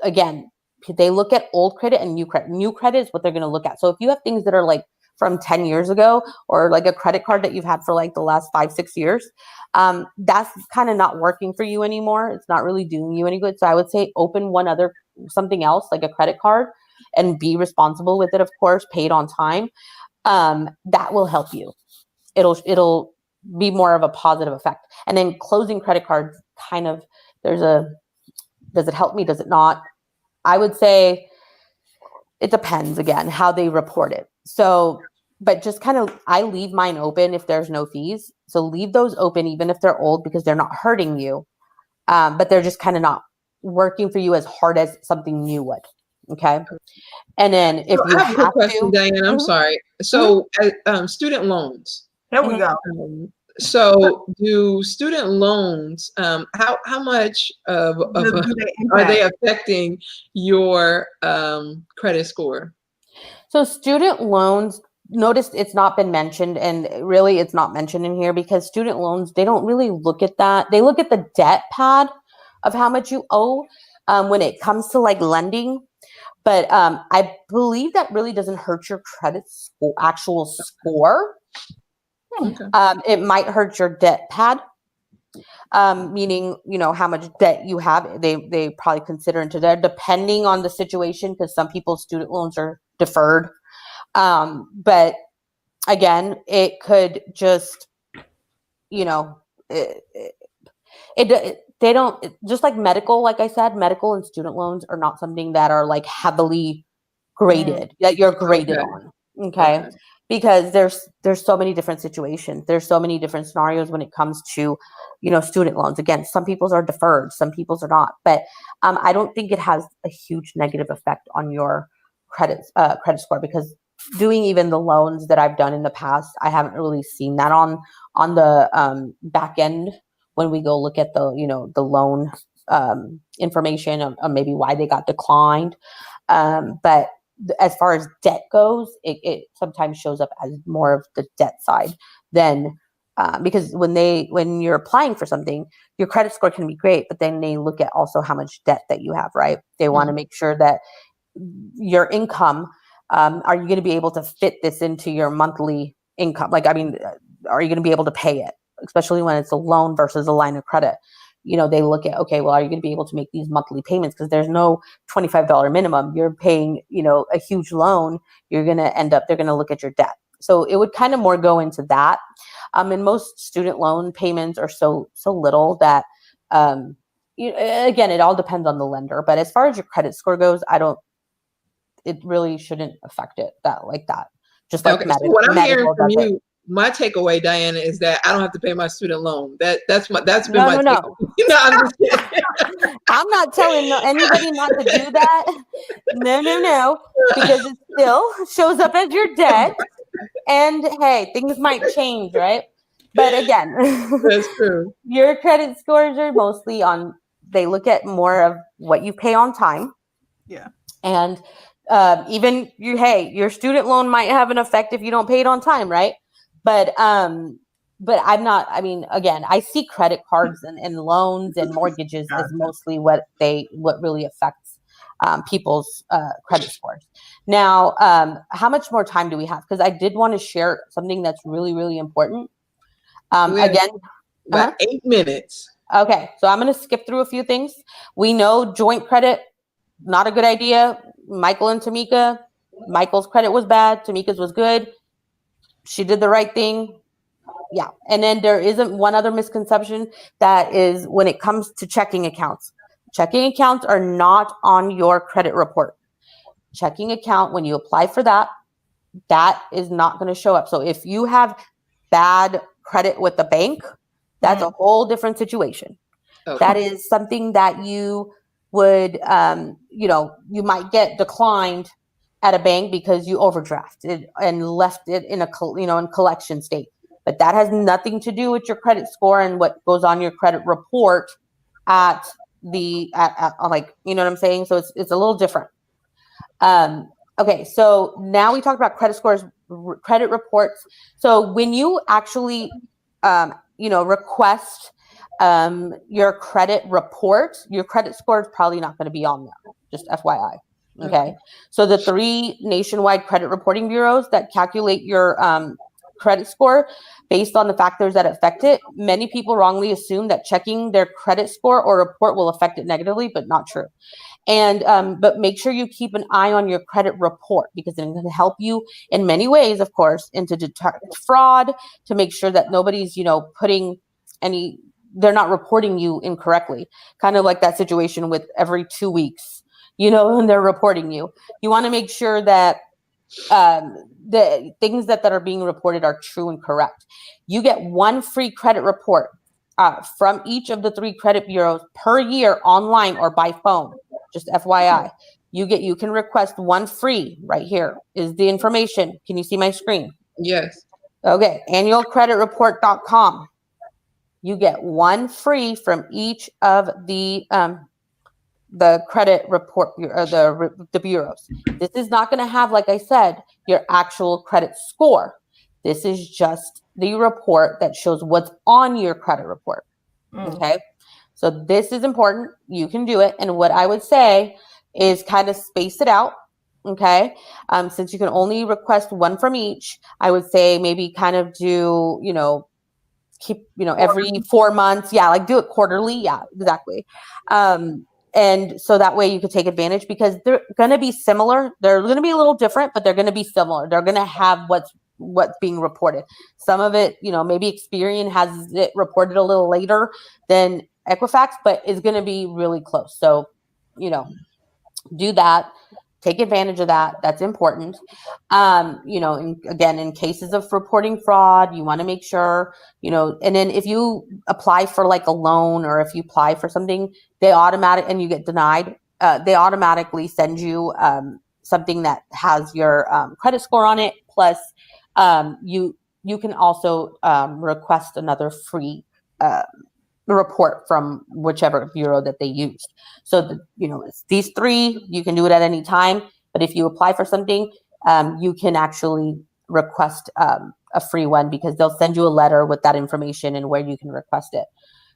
again, they look at old credit and new credit. New credit is what they're going to look at. So if you have things that are like from 10 years ago, or like a credit card that you've had for like the last 5-6 years, that's kind of not working for you anymore. It's not really doing you any good. So I would say open something else like a credit card and be responsible with it, of course, pay it on time. That will help you. It'll be more of a positive effect. And then closing credit cards, kind of, does it help me? Does it not? I would say it depends, again, how they report it. So, but just I leave mine open if there's no fees. So leave those open, even if they're old, because they're not hurting you. But they're just kind of not working for you as hard as something new would. Okay. And then if you I have a question, Diane, I'm sorry. So student loans. There we go. So do student loans, how much are they affecting your credit score? So student loans, notice it's not been mentioned, and really it's not mentioned in here because student loans, they don't really look at that. They look at the debt pad of how much you owe when it comes to like lending. But I believe that really doesn't hurt your credit score, actual score. Okay. It might hurt your debt pad, meaning, how much debt you have. They probably consider into there, depending on the situation, because some people's student loans are deferred. But again, it could just, they don't, just like medical, like I said, medical and student loans are not something that are like heavily graded, that you're graded on. Okay. Because there's so many different situations. There's so many different scenarios when it comes to, student loans. Again, some people's are deferred, some people's are not. But I don't think it has a huge negative effect on your credit score, because doing even the loans that I've done in the past, I haven't really seen that on the back end when we go look at the loan information of maybe why they got declined. But as far as debt goes, it sometimes shows up as more of the debt side than because when you're applying for something, your credit score can be great, but then they look at also how much debt that you have, right? They want to make sure that your income, are you going to be able to fit this into your monthly income? Like, I mean, are you going to be able to pay it? Especially when it's a loan versus a line of credit. They look at, okay, well, are you going to be able to make these monthly payments? Because there's no $25 minimum. You're paying, a huge loan. You're going to end up, they're going to look at your debt. So it would kind of more go into that. And most student loan payments are so little that, again, it all depends on the lender. But as far as your credit score goes, it really shouldn't affect it like that. Just like so what I'm hearing from you, my takeaway, Diana, is that I don't have to pay my student loan. That's been my takeaway. I'm not telling anybody not to do that. No, because it still shows up as your debt. And hey, things might change, right? But again, that's true. Your credit scores are mostly they look at more of what you pay on time. Yeah. And even your student loan might have an effect if you don't pay it on time, right? But I'm not, again, I see credit cards and loans and mortgages as mostly what really affects people's credit scores. Now, how much more time do we have? Because I did want to share something that's really, really important. Again, about 8 minutes. Okay, so I'm going to skip through a few things. We know joint credit, not a good idea. Michael and Tamika, Michael's credit was bad. Tamika's was good. She did the right thing. Yeah. And then there isn't one other misconception, that is when it comes to checking accounts. Checking accounts are not on your credit report. Checking account, when you apply for that is not going to show up. So if you have bad credit with the bank, that's a whole different situation. Okay. That is something that you would, you might get declined at a bank because you overdrafted and left it in in collection state. But that has nothing to do with your credit score and what goes on your credit report at like, you know what I'm saying? So it's a little different. Okay, so now we talked about credit scores, credit reports. So when you actually, request your credit report, your credit score is probably not going to be on there, just FYI. Okay. So the 3 nationwide credit reporting bureaus that calculate your credit score based on the factors that affect it, many people wrongly assume that checking their credit score or report will affect it negatively, but not true. And but make sure you keep an eye on your credit report, because it's going to help you in many ways, of course, and to detect fraud, to make sure that nobody's, they're not reporting you incorrectly. Kind of like that situation with every 2 weeks, and they're reporting you. You want to make sure that the things that are being reported are true and correct. You get 1 free credit report from each of the 3 credit bureaus per year, online or by phone. Just FYI, you can request 1 free. Right here is the information. Can you see my screen? Yes. Okay, annualcreditreport.com. You get 1 free from each of the the credit report or the bureaus. This is not going to have, like I said, your actual credit score. This is just the report that shows what's on your credit report. Okay. So this is important. You can do it. And what I would say is kind of space it out. Okay. Since you can only request one from each, I would say maybe kind of do, keep, every 4 months. Yeah. Like do it quarterly. Yeah, exactly. And so that way you could take advantage, because they're going to be similar. They're going to be a little different, but they're going to be similar. They're going to have what's being reported. Some of it, maybe Experian has it reported a little later than Equifax, but is going to be really close. So, do that. Take advantage of that. That's important. Again, in cases of reporting fraud, you want to make sure, and then if you apply for like a loan, or if you apply for something, and you get denied, they automatically send you something that has your credit score on it. Plus, you can also request another free report from whichever bureau that they used. So, it's these three. You can do it at any time. But if you apply for something, you can actually request a free one, because they'll send you a letter with that information and where you can request it.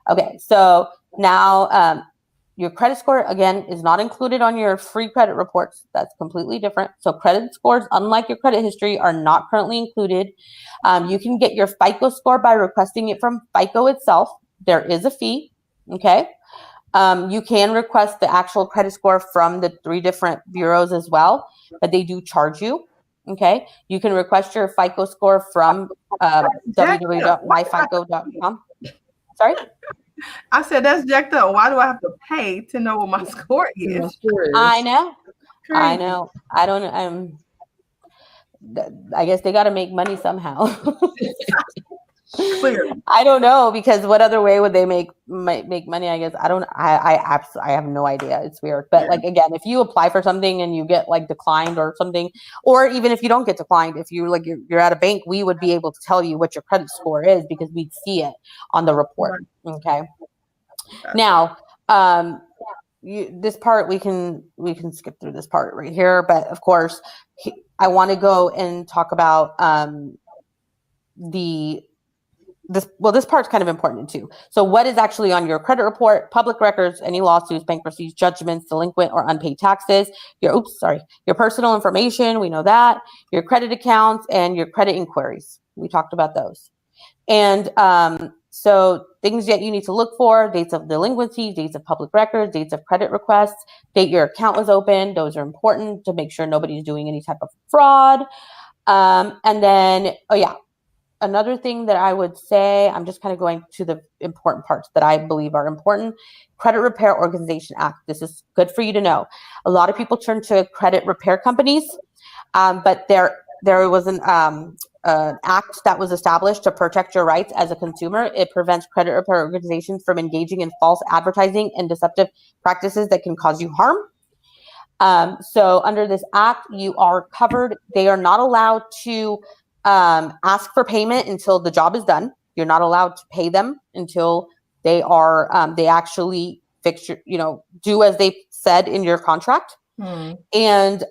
Okay, so now your credit score, again, is not included on your free credit reports. That's completely different. So credit scores, unlike your credit history, are not currently included. You can get your FICO score by requesting it from FICO itself. There is a fee. Okay. You can request the actual credit score from the 3 different bureaus as well, but they do charge you. Okay. You can request your FICO score from www.myfico.com. Sorry? I said, that's jacked up. Why do I have to pay to know what my score is? I know. Crazy. I know. I don't. I guess they got to make money somehow. Clearly. I don't know, because what other way would they make money? I guess I don't. I have no idea. It's weird. But like, again, if you apply for something and you get like declined or something, or even if you don't get declined, if you like you're at a bank, we would be able to tell you what your credit score is, because we'd see it on the report. Okay. Now, this part we can skip through this part right here, but of course, I want to go and talk about this part's kind of important too. So what is actually on your credit report? Public records, any lawsuits, bankruptcies, judgments, delinquent or unpaid taxes, your personal information, we know that, your credit accounts, and your credit inquiries. We talked about those. And so things that you need to look for: dates of delinquency, dates of public records, dates of credit requests, date your account was open. Those are important to make sure nobody's doing any type of fraud. And then, another thing that I would say, I'm just kind of going to the important parts that I believe are important. Credit Repair Organization Act. This is good for you to know. A lot of people turn to credit repair companies, but there was an act that was established to protect your rights as a consumer. It prevents credit repair organizations from engaging in false advertising and deceptive practices that can cause you harm. So under this act, you are covered. They are not allowed to ask for payment until the job is done. You're not allowed to pay them until they are they actually fix your, do as they said in your contract. And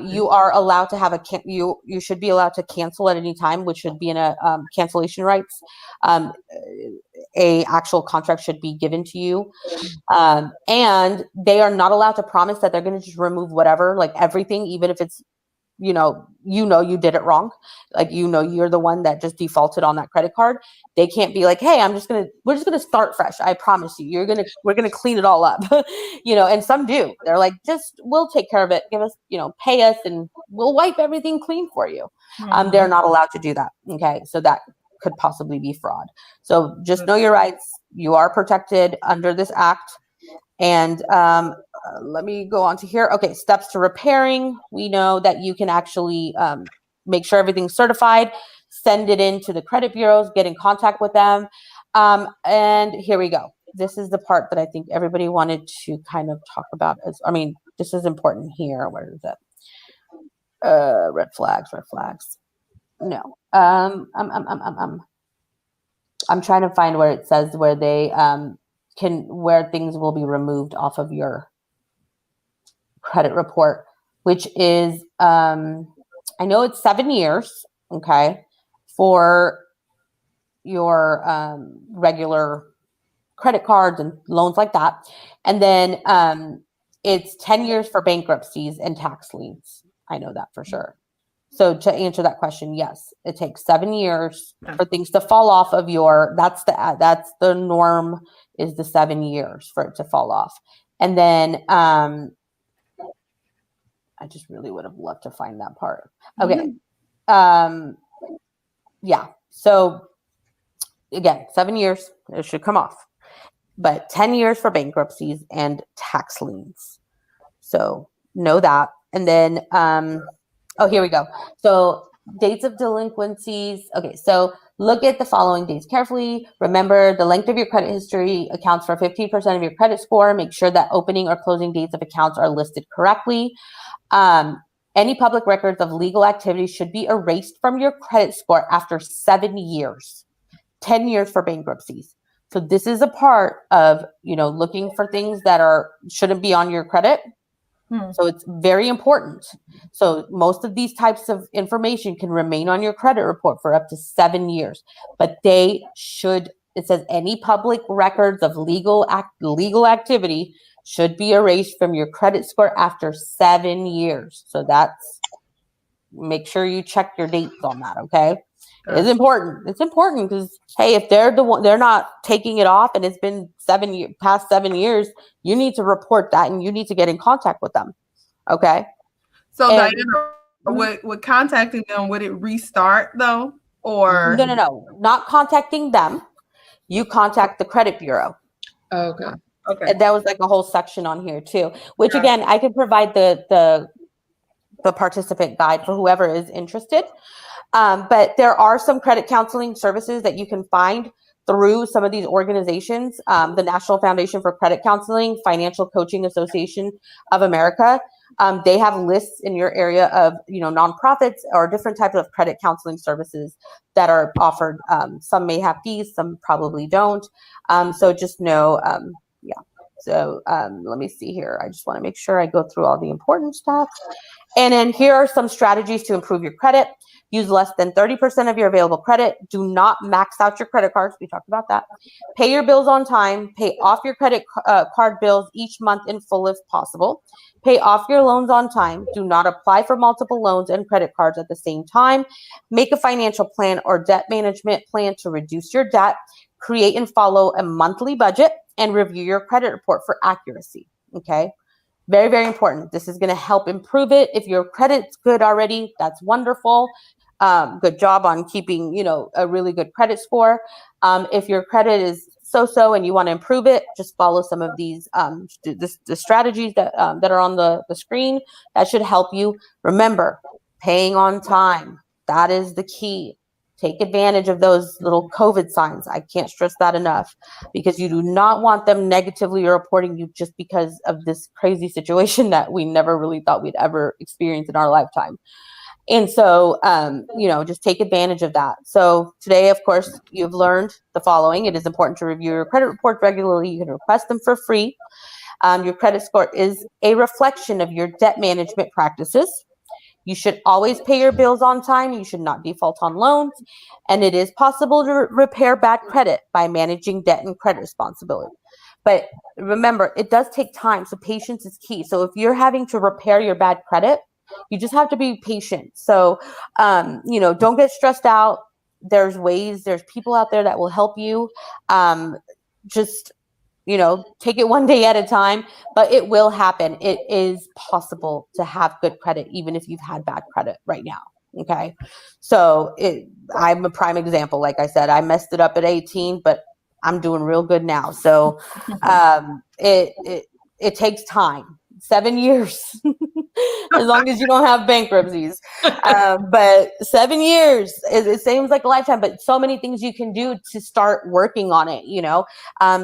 you are allowed to have you should be allowed to cancel at any time, which should be in a cancellation rights. A actual contract should be given to you. And they are not allowed to promise that they're going to just remove whatever, like everything, even if it's, you you did it wrong. Like, you're the one that just defaulted on that credit card. They can't be like, hey, we're just going to start fresh. I promise you, we're going to clean it all up. And some do. They're like, we'll take care of it. Give us, pay us and we'll wipe everything clean for you. They're not allowed to do that. Okay. So that could possibly be fraud. So just know your rights. You are protected under this act. And let me go on to here. Okay, steps to repairing. We know that you can actually make sure everything's certified, send it in to the credit bureaus, get in contact with them. And here we go. This is the part that I think everybody wanted to kind of talk about. This is important here. Where is it? Red flags. No. I'm trying to find where it says where they where things will be removed off of your credit report, which is, I know it's 7 years, okay, for your regular credit cards and loans like that. And then it's 10 years for bankruptcies and tax liens. I know that for sure. So to answer that question, yes, it takes 7 years for things to fall off of your, that's the norm, is the 7 years for it to fall off. And then I just really would have loved to find that part. Okay. Yeah. So again, 7 years, it should come off. But 10 years for bankruptcies and tax liens. So know that. And then, here we go. So dates of delinquencies. Okay, so look at the following dates carefully. Remember, the length of your credit history accounts for 15% of your credit score. Make sure that opening or closing dates of accounts are listed correctly. Any public records of legal activity should be erased from your credit score after 7 years. 10 years for bankruptcies. So this is a part of, looking for things that shouldn't be on your credit. So it's very important. So most of these types of information can remain on your credit report for up to 7 years, but it says any public records of legal activity should be erased from your credit score after 7 years. So make sure you check your dates on that. Okay. It's important. It's important because, hey, if they're not taking it off and it's been past 7 years, you need to report that and you need to get in contact with them. Okay. So Diana, would contacting them, would it restart though? Or No, not contacting them. You contact the credit bureau. Okay. And that was like a whole section on here too, which again, I could provide the participant guide for whoever is interested. But there are some credit counseling services that you can find through some of these organizations. The National Foundation for Credit Counseling, Financial Coaching Association of America. They have lists in your area of, nonprofits or different types of credit counseling services that are offered. Some may have fees, some probably don't. So just know, So let me see here. I just want to make sure I go through all the important stuff. And then here are some strategies to improve your credit. Use less than 30% of your available credit. Do not max out your credit cards. We talked about that. Pay your bills on time. Pay off your credit card bills each month in full if possible. Pay off your loans on time. Do not apply for multiple loans and credit cards at the same time. Make a financial plan or debt management plan to reduce your debt. Create and follow a monthly budget and review your credit report for accuracy. Okay. Very, very important. This is going to help improve it. If your credit's good already, that's wonderful. Good job on keeping, a really good credit score. If your credit is so-so and you want to improve it, just follow some of these the strategies that are on the screen. That should help you. Remember, paying on time. That is the key. Take advantage of those little COVID signs. I can't stress that enough, because you do not want them negatively reporting you just because of this crazy situation that we never really thought we'd ever experience in our lifetime. And so, just take advantage of that. So today, of course, you've learned the following. It is important to review your credit reports regularly. You can request them for free. Your credit score is a reflection of your debt management practices. You should always pay your bills on time. You should not default on loans. And it is possible to repair bad credit by managing debt and credit responsibility. But remember, it does take time. So patience is key. So if you're having to repair your bad credit, you just have to be patient. So, don't get stressed out. There's people out there that will help you. Take it one day at a time, but it will happen. It is possible to have good credit, even if you've had bad credit right now. Okay. So I'm a prime example. Like I said, I messed it up at 18, but I'm doing real good now. So, it takes time. 7 years, as long as you don't have bankruptcies. But 7 years, it seems like a lifetime, but so many things you can do to start working on it,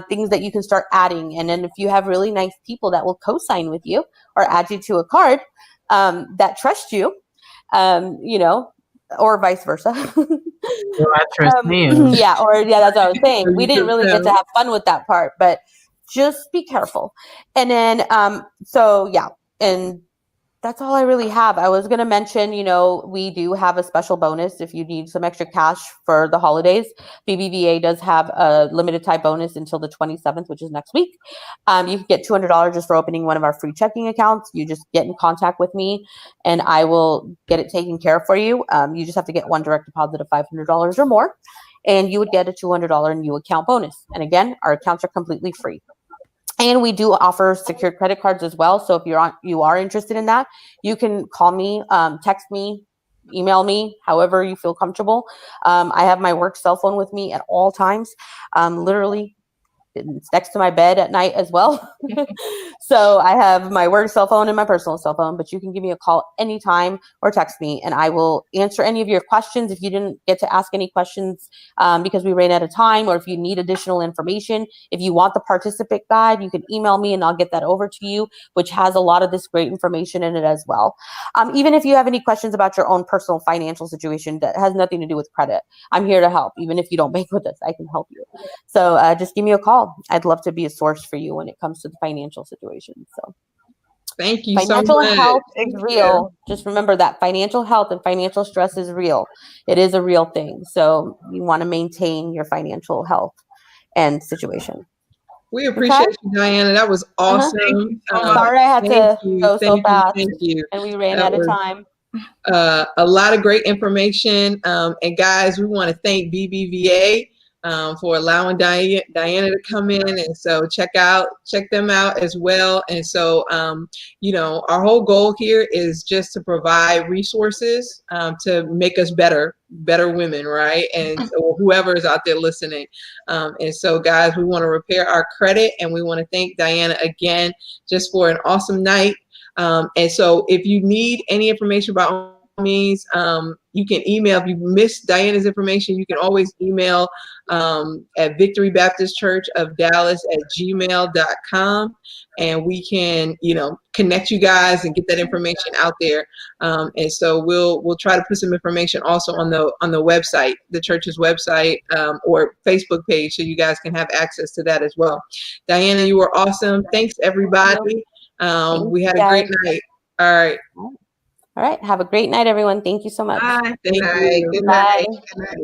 things that you can start adding. And then if you have really nice people that will co-sign with you or add you to a card that trust you, or vice versa. I trust them. That's what I was saying. We didn't really get to have fun with that part, but just be careful. And then, And that's all I really have. I was going to mention, we do have a special bonus if you need some extra cash for the holidays. BBVA does have a limited time bonus until the 27th, which is next week. You can get $200 just for opening one of our free checking accounts. You just get in contact with me and I will get it taken care of for you. You just have to get one direct deposit of $500 or more, and you would get a $200 new account bonus. And again, our accounts are completely free. And we do offer secured credit cards as well. So if you are interested in that, you can call me, text me, email me, however you feel comfortable. I have my work cell phone with me at all times. Literally, it's next to my bed at night as well. So I have my work cell phone and my personal cell phone, but you can give me a call anytime or text me and I will answer any of your questions. If you didn't get to ask any questions because we ran out of time, or if you need additional information, if you want the participant guide, you can email me and I'll get that over to you, which has a lot of this great information in it as well. Even if you have any questions about your own personal financial situation that has nothing to do with credit, I'm here to help. Even if you don't bank with us, I can help you. So just give me a call. I'd love to be a source for you when it comes to the financial situation. So thank you financial so much. health is real. Just remember that financial health and financial stress is real. It is a real thing. So you want to maintain your financial health and situation. We appreciate you, Diana. That was awesome. Thank you so much. Sorry I had to go so fast. Thank you. And we ran out of time. A lot of great information. And guys, we want to thank BBVA for allowing Diana to come in. And so check them out as well. And so, our whole goal here is just to provide resources to make us better women, right? And so whoever is out there listening. And so, guys, we want to repair our credit, and we want to thank Diana again just for an awesome night. And so if you need any information about means, you can email. If you missed Diana's information, you can always email at Victory Baptist Church of Dallas @gmail.com, and we can, connect you guys and get that information out there. And so we'll try to put some information also on the website, the church's website, or Facebook page, so you guys can have access to that as well. Diana, you were awesome. Thanks, everybody. We had a great night. All right. All right. Have a great night, everyone. Thank you so much. Bye. Thank you. Good Bye. night. Good night.